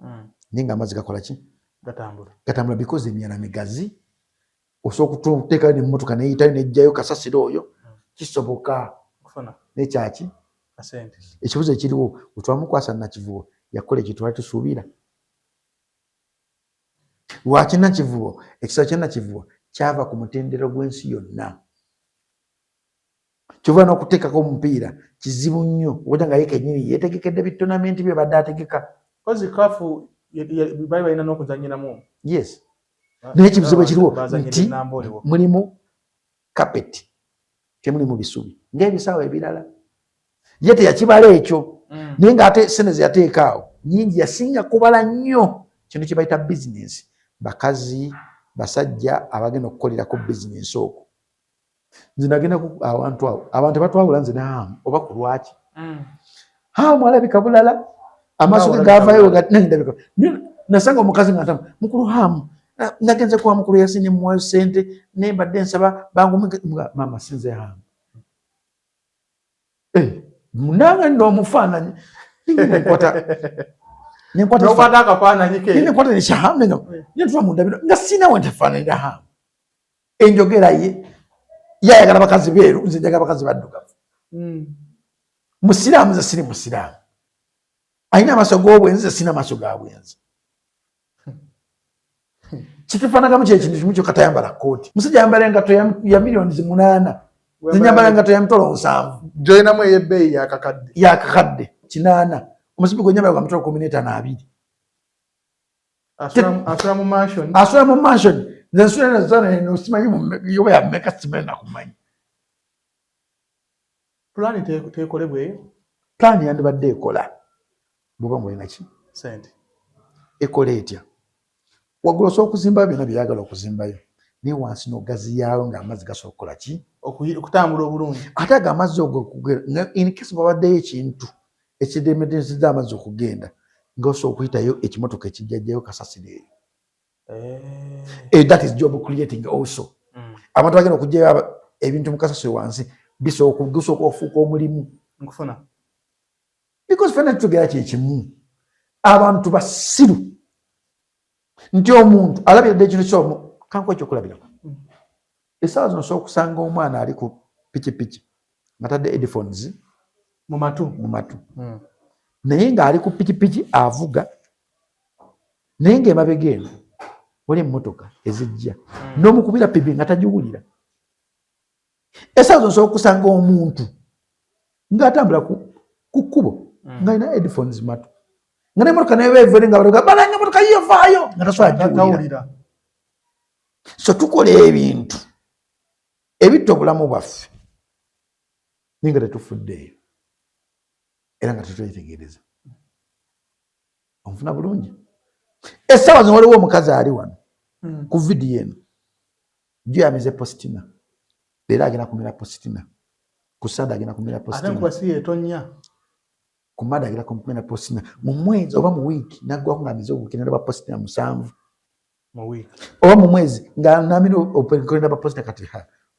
naye nga amazzi gakola ki? Gatambula because emyala migazi osobola okuteekayo n'emmotoka neyitayo nejjayo kasasiro oyo kisoboka nekyaki ekibuzo ekiriwo wetwamukwasa Nakivubo yakola ekyo twali tusuubira lwaki Nakivubo ekisa kya Nakivubo kyava ku mutendero gw'ensi yonna kyova n'okuteekako omupiira kizibu nnyo oba nga ye kennyini yeetegekedde bitonamenti bye badde ategeka
kozi kafu bali balina n'okuzannyiramu.
Yes, naye ekibuzo bwe kiriwo nti mulimu kapeti temulimu bisubi ng'ebisaawe ebirala ye teyakibala ekyo naye ng'ate sente ze yateeka awo nnyingi yasinga kubala nnyo kintu kye bayita bizinensi bakazi basajja abagenda okukolerako bizinensi okwo. Nze nagendaku awantu awo abantu batwawula nze nahamu oba ku lwaki hamu alabika bulala amaaso ge gaavaayo nendabika nasanga omukazi nga ntamu mukulu hamu nagenze kuwa mukulu yasini muwayo ssente naye mbadde nsaba bangu maama sinze hamu munanga nno omufaananyi
N'okwata akafaananyi ke
nenkwata nekyahamu nentuba mundabiro nga sina we ntefaananira hamu enjogera ye yayagala bakazi beeru nze njagala bakazi baddugavu. Musiraamu nze siri musiraamu alina amaaso g'obwenzi nze sina maaso ga bwenzi kitufaanagamu kyekintu kimu kyokka tayambala kooti musajja ayambala engato ya miliyoni 8 nze nyambala engato ya mitolo 7
gyolinamu ey'ebbeeyi
yakakadde 8 omusipi gwe nyambala gwa mitolo 15
asula mu mansion
nze nsula nazana simanyi yoba yameka simanyi nakumanyi.
Pulaani teekolebweyo
pulaani yandibadde ekola bw'oba mulina ki
sente
ekola etya waggulu osobola okuzimbayo byonna byeyagala okuzimbayo naye wansi n'ogaziyaawo ng'amazzi gasobola okukola ki
okutambula obulungi
ate ago amazzi ogokugenda in case babaddeyo ekintu ekidemedezza amazzi okugenda ng'osobola okuyitayo ekimotoka ekijjajjayo kasasiro eyo that is job creating also abantu bagenda okugjayo ebintu mu kasasiro wansi bisobola okufuuka omulimu
nkufuna
because fena tutugera kyekimu abantu basiru nti omuntu alabira ekintu kyomu kankuwa ekyokulabirako essaawa zino osobola okusanga omwana ali ku pikipiki nga tadde headphones
mu matu
naye ng'ali ku pikipiki avuga naye ng'emabega eno wali emmotoka ezijja n'omukubira pipi nga tagiwulira. Essaawa zino osobola okusanga omuntu ng'atambula ku kkubo ng'alina headphones matu nga n'emmotoka naye beevere nga baloga balanga emmotoka yiyo vaayo nga tasobola giwulira. So tukola ebintu ebitta obulamu bwaffe naye nga tetufuddeeyo era nga tetwetegereza. Onfuna bulungi? Essaawa zino waliwo omukazi ali wano ku vidiyo eno gyo yamize positina leero agenda kumira positina ku Sande agenda kumira positina
ate nkwasi etonya
ku Mada agenda kumira positina mu mwezi oba mu wiiki naggwako ng'amize obukina bwa positina 7
mu week
oba mu mwezi nga namira okwenda ba posta kati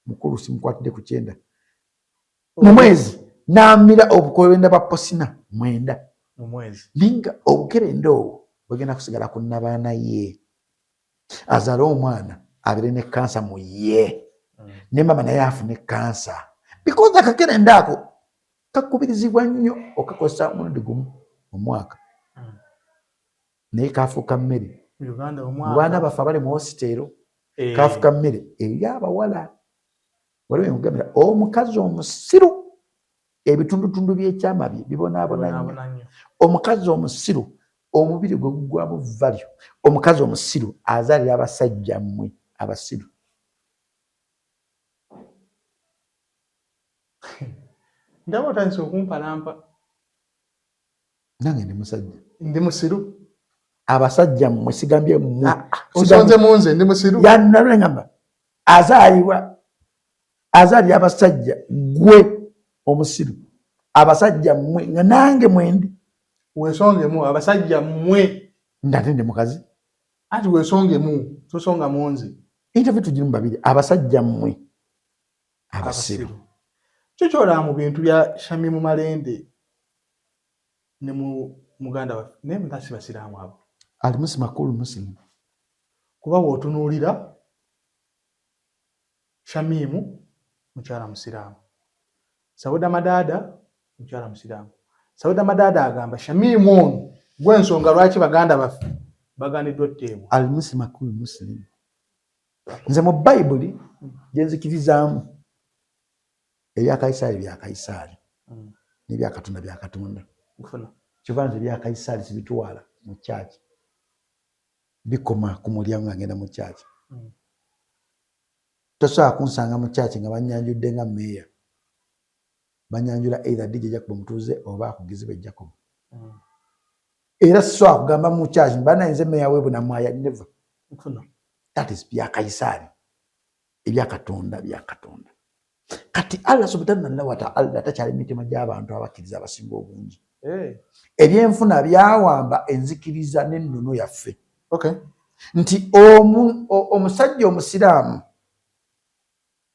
mukulu simukwatidde ku 9 mu mwezi namira obukwenda ba posina 9
mu mwezi
linga obukerenda obwo bwegenda kusigala ku nabaana ye azaala omwana abire ne kansa mu ye ne mama naye afune kansa because akakerenda ako kakubirizibwa nnyo okakozesa mulundi gumu mu mwaka naye kafuuka mmere
Uganda
baana bafe abali mu hositero kafuuka mmere eri abawala waliwo enkugambira omukazi omusiru ebitundutundu by'ekyama bye bibonaabona nnyo omukazi omusiru omubiri gwe gugwamu valyo omukazi omusiru azaalira abasajja mmwe abasiru
ndaba otandise okumpalampa
nange ndi musajja
ndi musiru
abasajja mmwe sigambye mmwe
osonze munze ndi musiru
yanalengamba azaalira abasajja gwe omusiru abasajja mmwe nga nange mwendi
wesongemu abasajja mmwe
ndate ndi mukazi
ati wesongemu tosonga munze
interview tugirimu babiri abasajja mmwe abasiru
kyokyola mu bintu bya Shamimu Malende ne mu muganda waffe naye mutasi basiraamu abo
alimusi makulu muslimu
kuba bw'otunuulira Shamimu mukyala musiraamu Sauda Madada mukyala musiraamu Sauda Madada agamba Shamimu ono gw'ensonga lwaki baganda baffe baganiddwa etteebwa
alimusi makulu muslimu nze mu bayibuli gyenzikirizaamu ebya Kaisaali bya Kaisaali n'ebya Katonda bya Katonda kiva nze ebya Kaisaali sibitwala mu kyaki bikoma ku mulyango ngenda mu kyaki tosobola kunsanga mu kyaki nga banyanjudde nga meeya banyanjula either DJ Jacob Mutuuze oba akugizibwa Jacob era sisobola kugamba mu kyaki banayinze meeya we Bunamwaya never that is bya Kaisaali ebya Katonda bya Katonda kati Allah subhanahu wa ta'ala takyali mitima gy'abantu abakkiriza abasinga obungi ebyenfuna byawamba enzikiriza n'ennono yaffe nti omusajja omusiraamu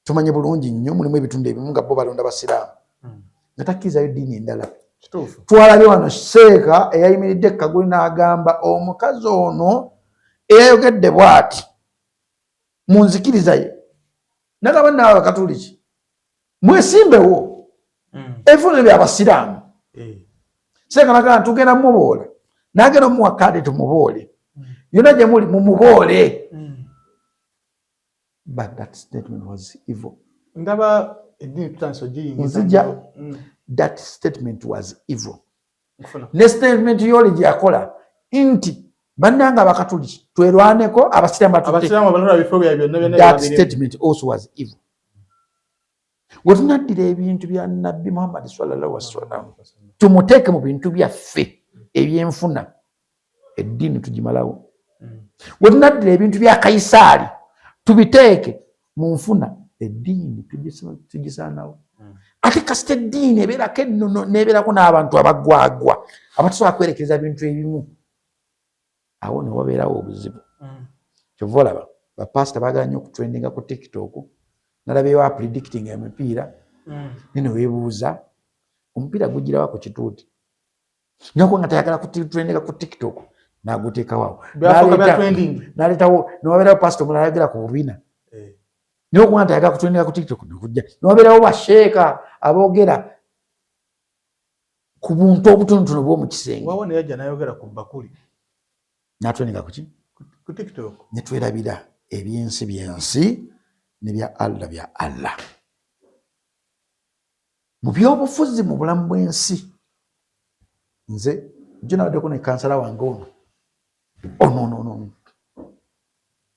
tumanye bulungi nnyo mulimu ebitundu ebimu nga bo balonda basiraamu nga takkirizayo ddiini endala twalabye wano Seeka eyayimiridde Kaguli n'agamba omukazi ono eyayogedde bw'ati munzikiriza ye nagamba naawe Abakatuliki mwesimbewo ebifuna by'abasiraamu Seeka nagamba tugenda muboola n'agenda omuwa kaadi tumuboole yonna gye muli mumuboole but that statement was evil
ndaba eddiini tutandise
nzija that statement was evil ne statement y'oli gye yakola nti bannange Abakatuliki twerwaneko abasiraamu
abalala bifo bya byonna
that statement also was evil wetunaddira ebintu bya Nabbi Muhammad sallallahu alaihi wasallam tumuteeke mu bintu byaffe ebyenfuna eddiini tugimalawo wetunaddira ebintu bya Kaisaali tubiteeke mu nfuna eddiini tugisaanawo ate kasita eddiini ebeerako ennono n'ebeerako n'abantu abagwagwa abatasobola kwerekereza bintu ebimu awo ne wabeerawo obuzibu kyova olaba bapasita baagala nnyo okutrendinga ku TikTok nalabyewo apredicting emipiira nene weebuuza omupiira gugirawa ku kituuti nyokuba nga tayagala kutrendinga ku TikTok n'aguteekawo n'aleetawo newabeerawo pasita omulala ayogera ku bubina nyokuba nga tayagala kutrendinga ku TikTok nekujja newabeerawo basheeka aboogera ku buntu obutonotono bw'omu kisenge
wawo neyajja n'ayogera ku bakuli
n'atrendinga kuki
ku TikTok
netwerabira ebyensi byensi nebya Allah bya Allah mu byobufuzi mu bulamu bw'ensi nze njo nabaddeko ne kansala wange ono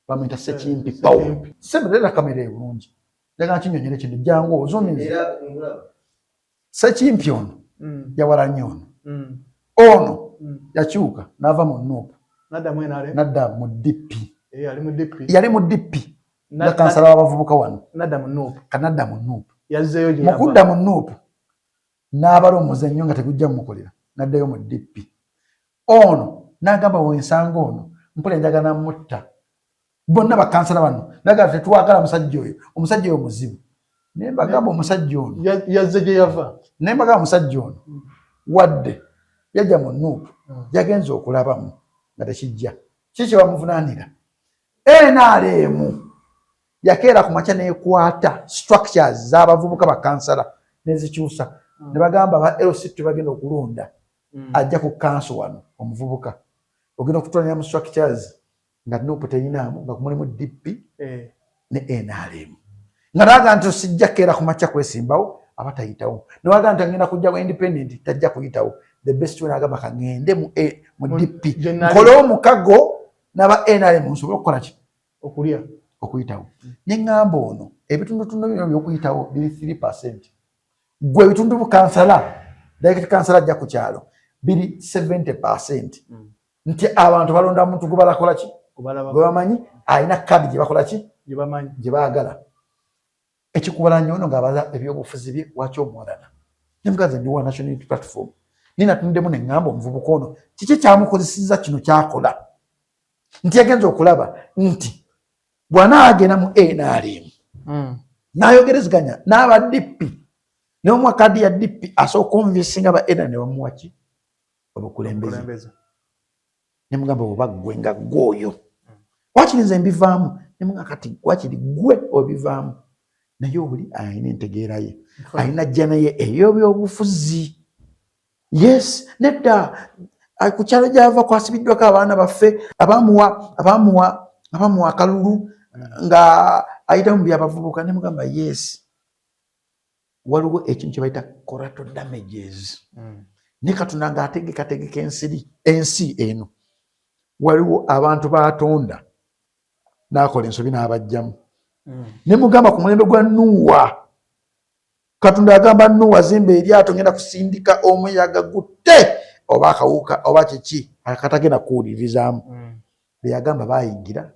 bamwita Sekimpi Paul semerera kamera ebulungi ndaga nkinyonyere kintu jangu ozumize Sekimpi ono yawala nnyo ono yakyuka n'ava mu Nuupu nadda mu DP yali mu DP na kansala w'abavubuka wano kanadda mu Nuupu mu kudda mu Nuupu n'abala omuzannyo nga tegujja mumukolera naddayo mu DP ono n'agamba wensanga ono mpula enjagala mutta bonna bakansala bano naga tetwagala musajja oyo omusajja oyo muzibu naye mbagamba omusajja ono
yazze gye yava
naye mbagamba omusajja ono wadde yajja mu Nuupu yagenza okulabamu nga tekijja kiki bamuvunaanira NRM yakeera ku makya neekwata structures z'abavubuka bakansala nezikyusa ne bagamba ba LC bagenda okulonda ajja ku kanso wano omuvubuka ogenda okutwalira mu structures nga Nuupu teyinaamu nga mulimu DP ne NRM nga naga nti sijja keera ku makya kwesimbawo abatayitawo newaga nti agenda kujja ku independent tajja kuyitawo the best way nagamba kangende mu DP nkole omukago n'aba NRM nsobole okukola ki
okulya
okuyitawo neŋŋamba ono ebitundutundu bino by'okuyitawo biri 3%. Gwe ebitundu bukansala direct kansala ajja ku kyalo biri 70%. Nti abantu balonda muntu gwe balakola ki gwe bamanyi alina kadi gye bakola ki gye baagala ekikubala nnyo ono ng'abaza ebyobufuzi bye waki omwalana nemugaze ndi wa national unity platform ninatuddemu ne ŋŋamba omuvubuka ono kiki kyamukozesezza kino kyakola nti yagenza okulaba nti bw'anaagenda mu NRM n'ayogerezeganya n'aba DP n'omuwa kadi ya DP asooka okunvisinga ba NRM ne bamuwa ki obukulembeze nemugamba oba ggwe nga gwoyo wakiri nze mbivaamu nemugamba kati wakiri gwe obivaamu naye obuli alina entegeera ye alina jjana ye ey'ebyobufuzi yes nedda ku kyalo gy'ava kwasibiddwako abaana baffe abamuwa akalulu nga ayita mu byabavubuka nemugamba yes waliwo ekintu kye bayita collateral damages ne Katonda ng'ategekategeka ensi eno waliwo abantu b'atonda n'akola ensobi n'abajjamu nemugamba ku mulembe gwa Nuuwa Katonda agamba Nuuwa zimba eryato ngenda kusindika omuyaga gutte oba akawuka oba kiki akatagenda kuwulirizaamu beyagamba bayingira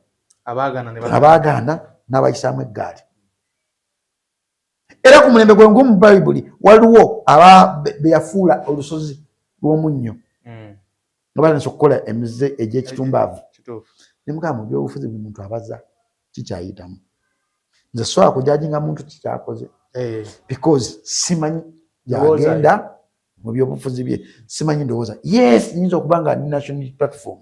abaaganda n'abayisaamu eggaali era ku mulembe gwe ng'omu Bayibuli waliwo beyafuula olusozi lw'omunnyo nga balinza okukola emize egy'ekitumbaavu nemugamba mu byobufuzi buli muntu abaza kikyayitamu nze sobola kujajinga muntu kikyakoze because simanyi yagenda mu byobufuzi bye simanyi ndowooza yes nyinza okuba nga ni national platform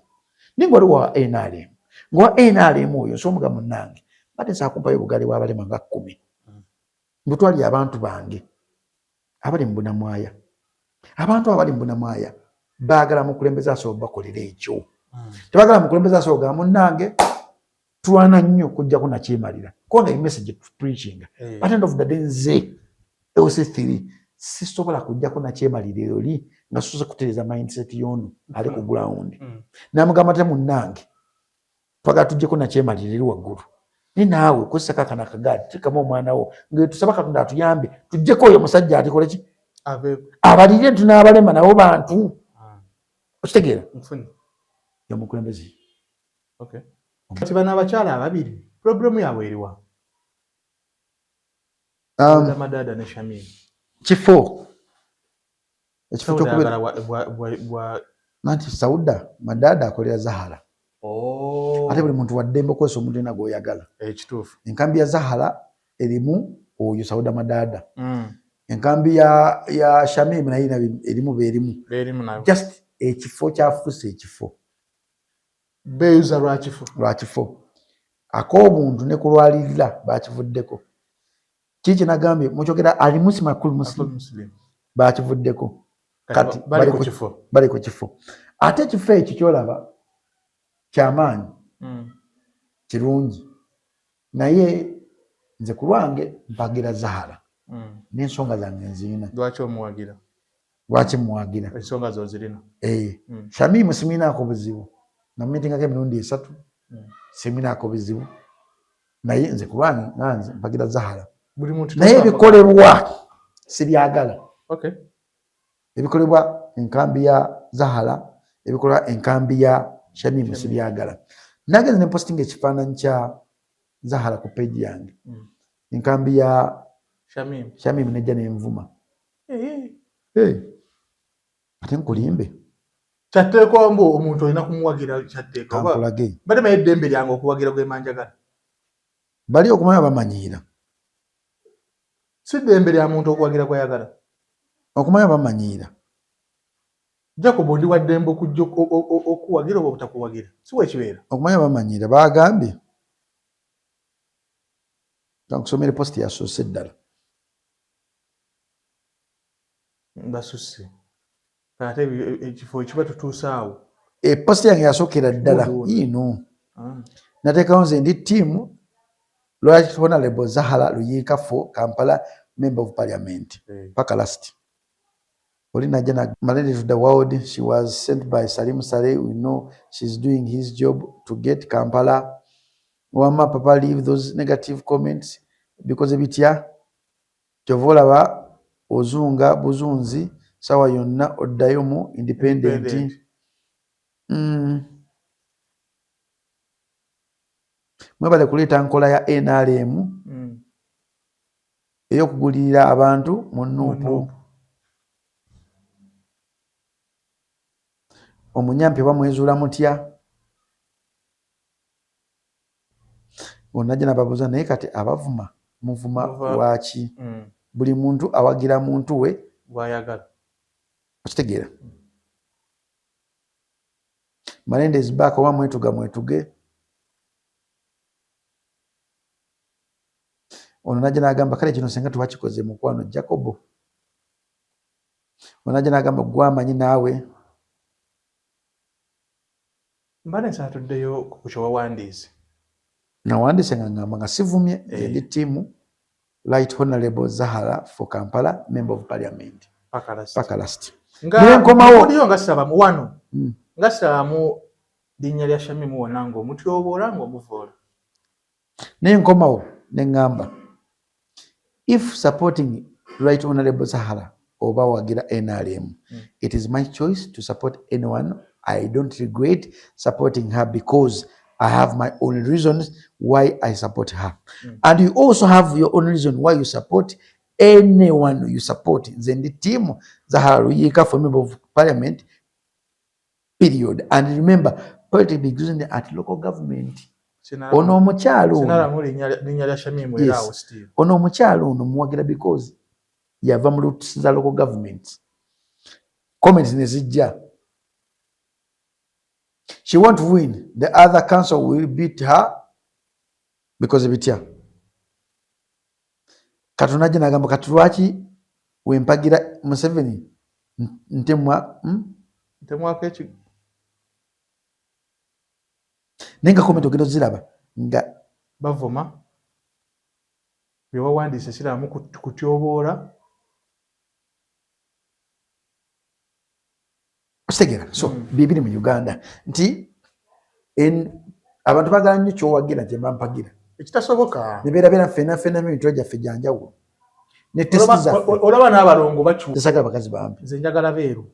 ninga waliwo wa NRM ngawa NRM oyo nsobola omugamba munnange bate nsakumpayo obugaali bw'abalema nga 10 mbutwali abantu bange abali mu Bunamwaya abantu abali mu Bunamwaya baagala mukulembeza asobola bakolera ekyo tebaagala mukulembeza asobola gamba munnange tulwana nnyo kujjako nakyemalira konga emessage preaching at end of the day nze LC3 sisobola kujjako nakyemalira oli nga soze kutereeza mindset y'ono ali ku ground namugamba te munnange twagala tujjeko nakyemalira eri waggulu ni naawe kozesa kakana akagaadi tekamu omwana wo ngaetusaba Katonda atuyambe tujjeko oyo musajja atikole ki abalire tunaabalema nabo bantu okitegeera yomukulembeze
kati bano abakyala ababiri pulogulaamu yaabwe eriwa Madada ne Shamim
kifo ekifo kyokubera nanti Sauda Madada akolera Zahara ate buli muntu waddembe okozesa omuntu ena gw'oyagala
ekituufu
enkambi ya Zahara erimu oyo Sauda Madada enkambi ya Shamim naye erimu beerimu just ekifo kyafuuse ekifo
beeyuza
lwakifo ak'omuntu ne kulwalirira bakivuddeko kiki nagambye mukyogera ali muslim bakivuddeko kati bali ku kifo ate ekifo ekyo kyolaba kyamaanyi kirungi naye nze ku lwange mpagira Zahara n'ensonga zange nzirina lwaki muwagira
ensonga zo zirina
Shamim siminaako buzibu namumitingako emirundi 3 siminaako buzibu naye nze ku lwange nanze mpagira Zahara naye ebikolebwa sibyagala ebikolebwa enkambi ya Zahara ebikolebwa enkambi ya Shamim sibyagala nagenze ne posting ekifaananyi kya Zahara ku page yange enkambi ya Shamim nejja nenvuma ate nkulimbe
Kyatteekwa mbu omuntu olina kumuwagira kyatteeka oba
Kankulage.
batemanyi eddembe lyange okuwagira gwe manjagala.
Bali okumanya bamanyiira.
Si ddembe lya muntu okuwagira gw'ayagala.
Okumanya bamanyiira.
Jacob ndi wa ddembe okujja okuwagira oba obutakuwagira. Si wekibeera.
Okumanya bamanyiira bagambye. Kankusomere posti yasoose ddala.
Basusse. Ate ekifo ekiba tutuuse awo.
Posti yange yasookera ddala yiino. Nateekawo nze ndi ttiimu Right Honorable Zahara Luyiika for Kampala Member of Parliament. Paka last. Olina Jana Malady to the world. She was sent by Salim Saleh. We know she's doing his job to get Kampala. Wama papa leave those negative comments because ebitya kyovola ba ozunga buzunzi sawa yonna oddayo mu independent. Mwebale kuleeta nkola ya NRM ey'okugulirira abantu mu Nuupu. Omunyampi bamwezuula mutya? Onajja nababuuza naye kati abavuma muvuma lwaki? Buli muntu awagira muntu we
bw'ayagala.
Okitegeera. Malende is back oba mwetuge. Ono najja n'agamba kale kino senga tubakikoze mukwano Jacobo. Ono najja n'agamba gwamanyi naawe.
Mbale nsatuddeyo ku kyo wawandiise.
Nawandiise nga ngamba nga sivumye ndi ttiimu Right Honorable Zahara for Kampala Member of Parliament. Paka last.
Nga sabamu wano. Nga sabamu linnya lya Shamimu wonna ng'omutyoboola ng'omuvoola.
Naye nkomawo ne ngamba if supporting Right Honorable Zahara oba wagira NRM, it is my choice to support anyone. I don't regret supporting her because I have my own reasons why I support her. And you also have your own reason why you support anyone you support. Then the team Zahara Luyiika for Member of Parliament, period. And remember, politics begins at local government. Ono omukyalo ono omukyalo ono muwagira because yava mu roots za local government. Comments nezijja. She won't win. The other council will beat her because bitya. Katunajja nagamba katulwaki wempagira Museveni ntemwa
kechi.
Nenga comment ogenda ziraba nga
bavuma bye wawandiise siramu kutyoboola.
Ostegera so bibiri mu Uganda nti abantu bagala nnyo kyowagira nti bampagira
ekitasoboka
nebeera fena emitwe gyaffe janjawulo ne testi zaffe
olaba n'abalongo bakyusa
tesagala bakazi bampi
nze njagala beeru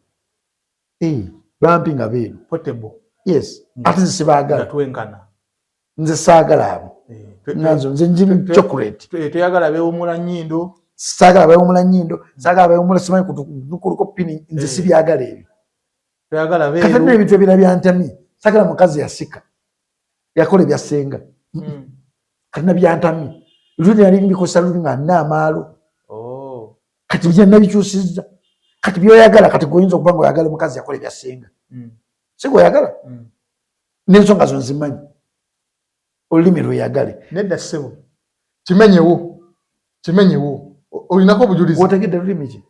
bampi nga beeru
potable.
Yes ate nze sibaagala
twenkana
nze saagala abo nze njiri chocolate
toyagala beewumula nnyindo
saagala beewumula nnyindo saagala beewumula simanyi kuliko pini nze sibyagala ebyo
toyagala beeru
kati n'ebintu ebira byantami saagala mukazi yasika yakola ebyasenga kati nabyantami luli nali mbikosa luli nga nnaamaalo kati bijja nabikyusizza kati byoyagala kati goyinza okuba nga oyagala mukazi yakola ebyasenga si gweoyagala n'ensonga zo nzimanyi olulimi lweyagale
nedda ssebo kimenyewo olinako obujulizi
otegedde lulimi ki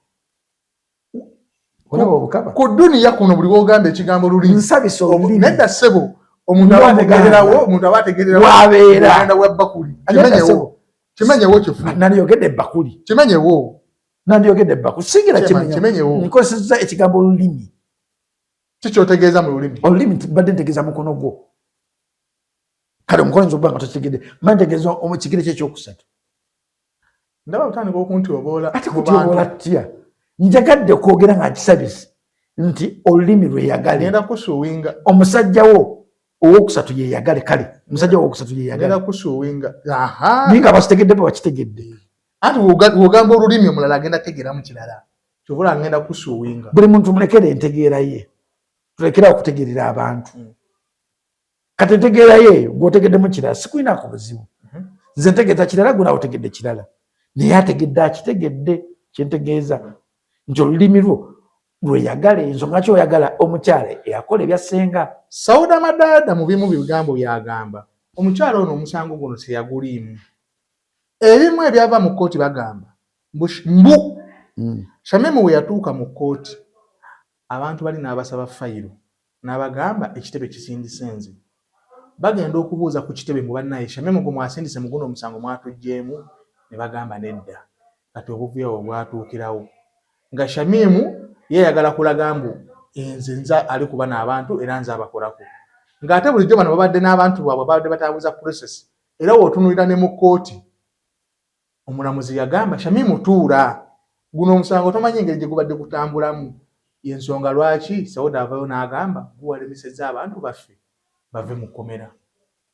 olaba obukaba
ku dduniya kuno buli wogamba ekigambo lulimi
nsabisa olulimi
nedda ssebo omuntu aba ategererawo
wabeera
wabbakuli kimenyewo kifu
nandiyogedde ebbakuli
kimenyewo
nandiyogedde ebbakuli singira
kimenyewo
nkozesezza ekigambo olulimi
kikyotegeeza mu lulimi
olulimi badde ntegeeza mukono gwo kale omukono nza okuba nga tokitegedde mba ntegeeza omukigere kye ekyokusatu
ndaba butandika okuntyobola
ate kutyoboola tya njagadde okwogera nga nkisabise nti olulimi lweyagale
ngenda kusuuwinga
omusajja wo owokusatu yeyagale kale omusajja wo owokusatu yeyagale
ngenda kusuuwinga
naye nga bakitegedde bwe bakitegedde
ati wogamba olulimi omulala agenda tegeeramu kirala kyovula ngenda kusuuwinga
buli muntu mulekere entegeera ye tulekera okutegerera abantu kati ntegeerayo gw'otegeddemu kirala sikulina ku buzibu nze ntegeeza kirala gwe nawe otegedde kirala naye ategedde akitegedde kyentegeeza nti olulimi lwo lweyagala ensonga ki oyagala omukyala eyakola ebya ssenga.
Sauda Madada mu bimu bigambo byagamba omukyala ono omusango guno teyaguliimu. Ebimu ebyava mu kkooti bagamba mbu Shamim we yatuuka mu kkooti abantu bali n'abasaba fayiro n'abagamba ekitebe kisindise nze bagenda okubuuza ku kitebe mu bannaye Shamim gwe mwasindise mu guno omusango mwatuggyemu ne bagamba nedda kati obuvuyo bwatuukirawo nga Shamim yeeyagala kulaga mbu nza ali kuba n'abantu era nze abakolako ng'ate bulijjo bano babadde n'abantu baabwe babadde batambuza process era wootunuulira ne mu kkooti omulamuzi yagamba Shamim tuula guno omusango tomanyi engeri gye gubadde gutambulamu y'ensonga lwaki Sauda avayo n'agamba guwalemisezza abantu baffe bave mu kkomera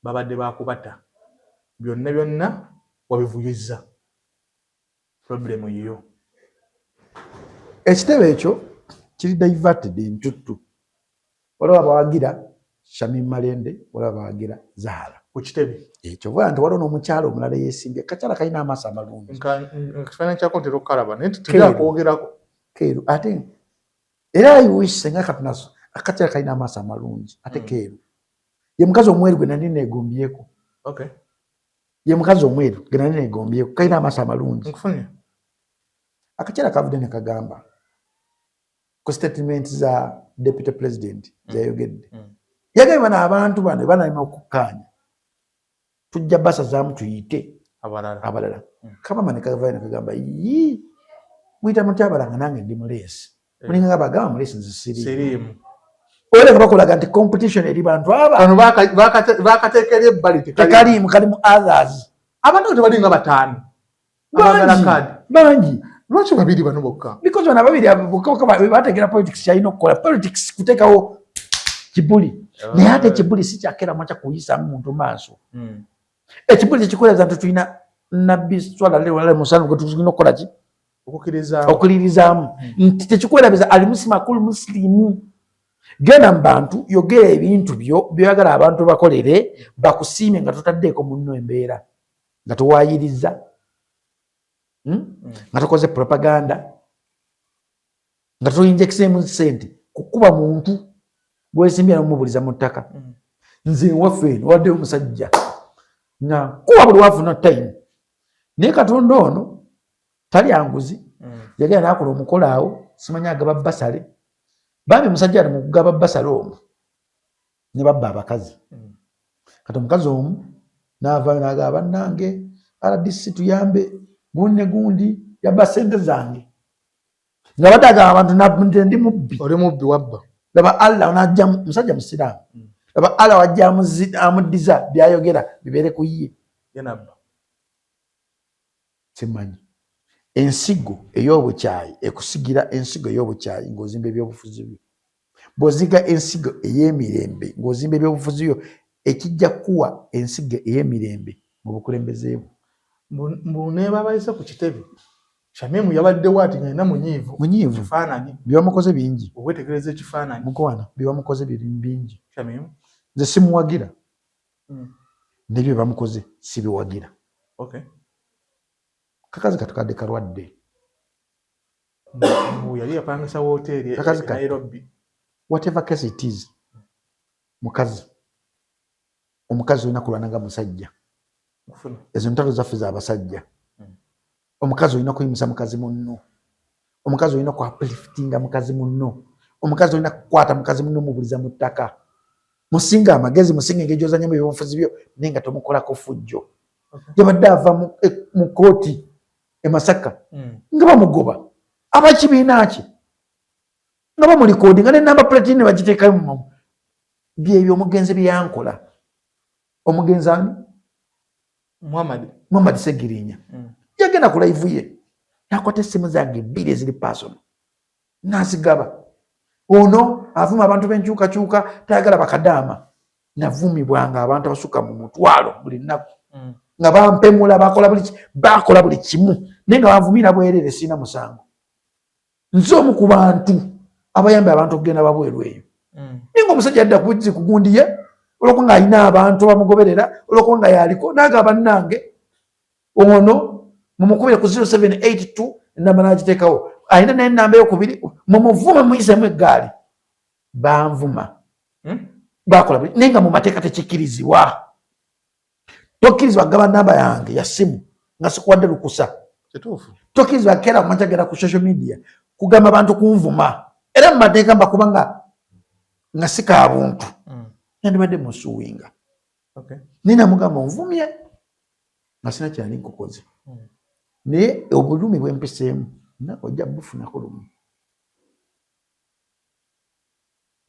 babadde bakubata byonna wabivuyizza problemu yiyo.
Ekitebe ekyo kiri diverted ntuttu waliwo abawagira Shamim Malende waliwo abawagira Zahara
ku kitebe
ekyo bwa nti waliwo n'omukyala omulala yeesimbye kakyala kalina amaaso amalungi
ekifaananyi kyako ntera okukalaba naye tutera kwogerako keeru
ate era ayiwise nga katunaso akakyala kalina amaaso amalungi ate keeru ye mukazi omweru gwe nali neegombyeko ye mukazi omweru gwe nali neegombyeko kalina amaaso amalungi akakyala kavudde ne kagamba ku statement za deputy president zayogedde yagamba n'abantu bano banalina okukkaanya tujja basa zaamu tuyite abalala kabama ne kavayo ne kagamba muyita mutya abalanga nange ndi muleesi mulinga nga bagamba muleesi nze siriimu oyo nga bakolaga nti competition eri bantu aba
bakateekera ebbali
tekaliimu kalimu others
abantu tebalinga bataano abagala kaadi
bangi
lwaki babiri bano bokka
because bana babiri bokka bategera politics kyalina okukola politics kuteekawo kibuli naye ate ekibuli si kyakeramu kya kuyisamu muntu maaso ekibuli tekikoleeza nti tulina nabbi swala lewala musanu gwe tulina okukola ki okukiririzaamu nti tekikwerabisa ali musimakulu musilimu genda mu bantu yogera ebintu byo byoyagala abantu bakolere bakusiime nga totaddeeko munno embeera nga towayiriza nga tokoze propaganda nga toyinjekiseemu sente kukuba muntu gwesimbye n'omubuliza mu ttaka nze waffe eno waddeyo omusajja nga kuba buli wafuna time naye Katonda ono tali anguzi yagenda n'akola omukolo awo simanyi agaba basale bambi omusajja ali mu kugaba basale omwo ne babba abakazi kati omukazi omu n'avaayo n'agaba bannange RDC tuyambe gundi gundi yabba sente zange nga badde agamba abantu ndi mubbi
oli mubbi wabba
laba Allah onajja musajja musiraamu laba Allah wajja amuddiza byayogera bibeere ku ye
yenabba
simanyi ensigo ey'obukyayi ekusigira ensigo ey'obukyayi ng'ozimba ebyobufuzi byo bw'oziga ensigo ey'emirembe ng'ozimba ebyobufuzi byo ekijja kuwa ensigo ey'emirembe mu bukulembeze bwo
mbuneeba abayise ku kitebe Shamim yabaddewo ati ng'alina munyiivu kifaananyi
byebamukoze bingi
obwetegereza ekifaananyi
mukwana byebamukoze bingi
Shamim
nze simuwagira nebyo bamukoze sibiwagira kakazi katukadde kalwadde
yali yapangisa wooteeri e Nairobi
whatever case it is omukazi olina kulwananga musajja ezo ntalo zaffe z'abasajja omukazi olina kuyimusa mukazi munno omukazi olina kuupliftinga mukazi munno omukazi olina kukwata mukazi munno mubuliza mu ttaka musinga amagezi musinga engeri gy'ozanyamu ebyobufuzi byo naye nga tomukolako fujjo yabadde ava mu kooti e Masaka nga bamugoba abakibiina ki nga bamulikoodinga ne namba plate ne bagiteekayo byebyo omugenzi byeyankola omugenzi ani Muhammad Segirinya yagenda ku live ye nakwata essimu zange 2 eziri personal nazigaba ono avuma abantu b'enkyukakyuka tayagala bakadaama navumibwanga abantu abasuka mu mutwalo buli nnaku nga bampemula bakola buli kimu naye nga banvumira bwerere sina musango nze omu ku bantu abayambe abantu okugenda babweru eyo ninga omusajja adda kuzi kugundiye olwokuba nga alina abantu bamugoberera olwokuba nga yaliko n'agamba nange ono mumukubire ku 0782 enamba n'agiteekawo alina naye enamba eyokubiri mumuvume muyisemu eggaali banvuma bakola naye nga mu mateeka tekikkirizibwa tokkirizibwa kugaba namba yange ya simu nga sikuwadde lukusa tokkirizibwa keera kumacagera ku social media kugamba abantu kunvuma era mu mateeka mbakuba nga sika buntu nandibadde musuwinga nina mugamba onvumye nga sina kyali nkukoze naye obulumi bwempiseemu ojja bufunako lumu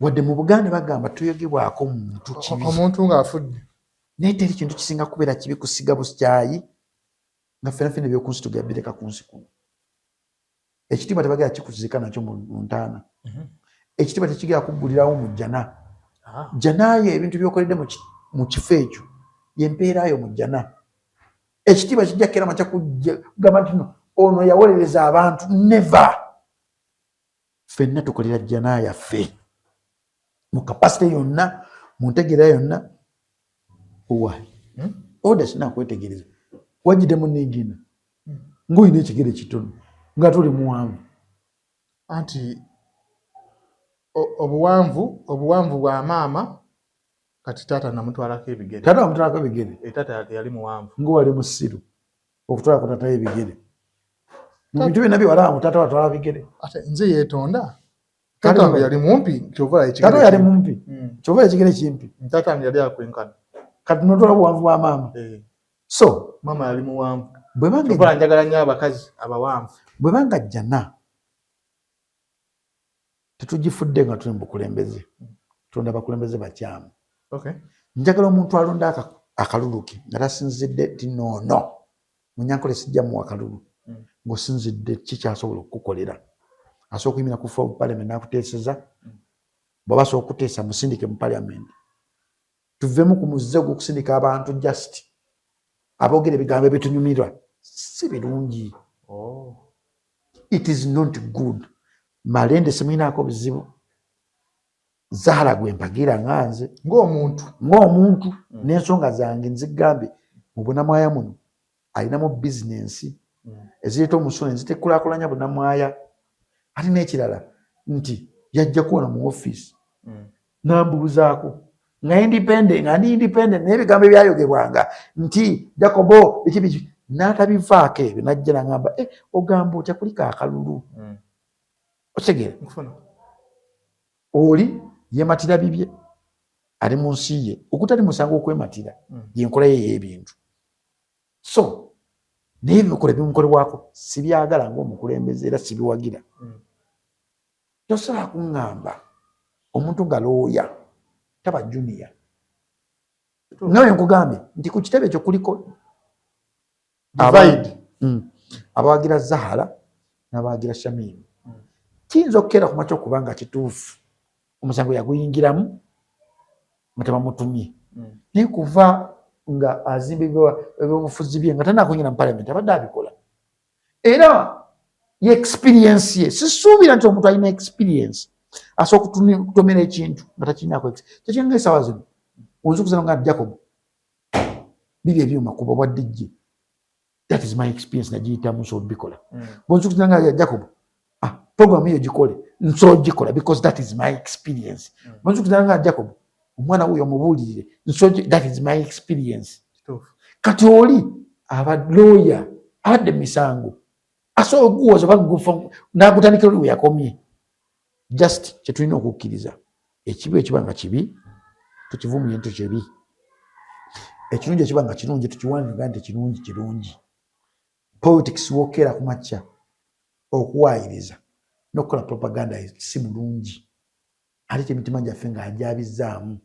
wadde mu Buganda bagamba tuyogebwako muntu kibi
omuntu ng'afudde
naye teri kintu kisinga kubeera kibi kusiga busyayi nga ffenafena ebyokunsi tugabireka ku nsi kuno ekitiibwa tebagera kikuzika nakyo mu ntaana ekitiibwa tekigera kuggulirawo mu jjana jjanaayo ebintu byokoledde mu kifo ekyo yempeeraayo mu jjana ekitiibwa kijja kera makya kugamba nti ono yawolereza abantu neva ffenna tukolera jjana yaffe mu kapasite yonna mu ntegeera yonna owa oda sinakwetegereza wajjidemu ningina ng'olina ekigere kitono nga tuli muwanvu
anti obuwanvu bwa maama kati taata namutwalako ebigere
taata wamutwalako ebigere
taata yali muwanvu
ng'owali musiru okutwalako taata ebigere mu bintu byonna byewalaba mu taata watwala bigere
ate nze yeetonda taata wange yali mumpi kyova
taata yali mumpi kyova ekigere kimpi
taata wange yali akwenkana
kati notwala obuwanvu bwa maama so
maama yali muwanvu
bwebanga
njagala nnyo abakazi abawanvu
bwebanga jjana tetugifudde nga tuli mu bukulembeze tulonda abakulembeze bakyamu njagala omuntu alonda akaluluke nga tasinzidde ti noono munyankole sijja muwa akalulu ng'osinzidde kikyasobola okukukolera asobola okuyimira ku floor of parliament n'akuteeseza bw'aba asobola okuteesa musindike mu parliament tuvemu ku muze gw'okusindika abantu just aboogera ebigambo ebitunyumirwa si birungi it is not good Malende seminaako bizibu Zahara gwe mpagira nganze ng'omuntu n'ensonga zange nzigambye mu Bunamwaya muno alinamu bizinensi ezireeta omusolo nzitekkulaakulanya Bunamwaya ate n'ekirala nti yajja kuwona mu ofiisi n'ambuuzaako nga ndi independent n'ebigambo ebyayogebwanga nti Jacobo biki n'atabivaako ebyo najja n'agamba ogamba otya kuliko akalulu otegera oli yematira bibye ali mu nsi ye okutali musango okwematira yenkola ye y'ebintu so naye bikola bimukolebwako sibyagala ng'omukulembeze era sibiwagira tosobola kuŋŋamba omuntu nga looya taba junior nawe nkugambye nti ku kitebe ekyo kuliko abawagira Zahara n'abawagira Shamimu kiyinza okukeera ku makya okubanga kituufu omusango yaguyingiramu nga tebamutumye naye kuva nga azimba ebyobufuzi bye nga tanaakunyira mu parliament abadde abikola era ye experience ye sisuubira nti omuntu alina experience asobola okutomera ekintu nga takinako kyekinga esaawa zino onzikuzana nga Jacob bibyo ebyuma kuba bwa DJ that is my experience nagiyitamu nsobola bikola bonzikuzana nga Jacob program hiyo jikole nso jikola because that is my experience mwanzo kuzanga Jacob omwana huyo mubulire nso that is my experience kati oli aba lawyer ade misango aso oguozo bagufa nakutanikira oli yakomye just kyetulina okukkiriza ekibi ekibanga kibi tukivumye nto kibi ekirungi ekibanga kirungi tukiwandiika nti kirungi politics wokera kumacha okuwayiriza nokola propaganda si bulungi ate emitima gyaffe nga ajabizaamu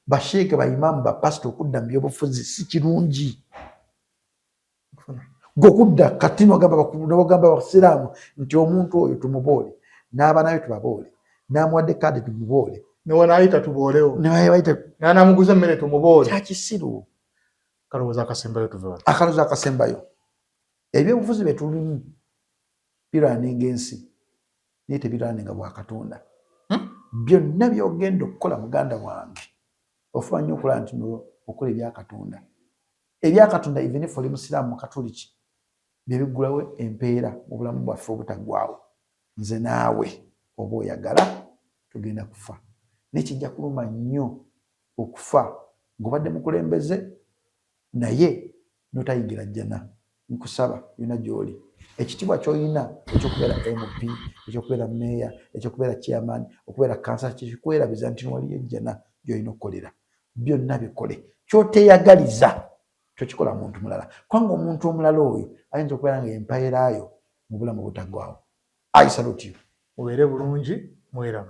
basheeke bayimamu bapasito okudda mu byobufuzi si kirungi gokudda kati nogamba basiraamu nti omuntu oyo tumuboole n'abaana be tubaboole n'amuwadde kaadi tumuboole
newanayita tuboolewo nanamuguza emmere tumuboole
kyakisiru
kalowooza akasembayo tuva
akalowooza akasembayo ebyobufuzi betulimu birwaninga ensi naye tebirwaninga bwa Katonda byonna by'ogenda okukola muganda wange ofuba nnyo okulaba nti okola ebyakatonda. Ebyakatonda even if oli musiraamu mukatuliki bye biggulawo empeera mu bulamu bwaffe obutaggwaawo. Nze naawe oba oyagala tugenda kufa, nekijja kuluma nnyo okufa ng'obadde mukulembeze naye n'otayingira jjana. Nkusaba yonna gy'oli ekitiibwa ky'olina ekyokubeera MP, ekyokubeera meeya, ekyokubeera chairman, okubeera kansala, kyekikuwerabiza nti waliyo ejjana gy'olina okukolera. Byonna bikole. Ky'oteeyagaliza tokikola muntu mulala, kubanga omuntu omulala oyo ayinza okubeera nga empeerayo mu bulamu obutaggwaawo. I salute you.
Mubeere bulungi, mweraba.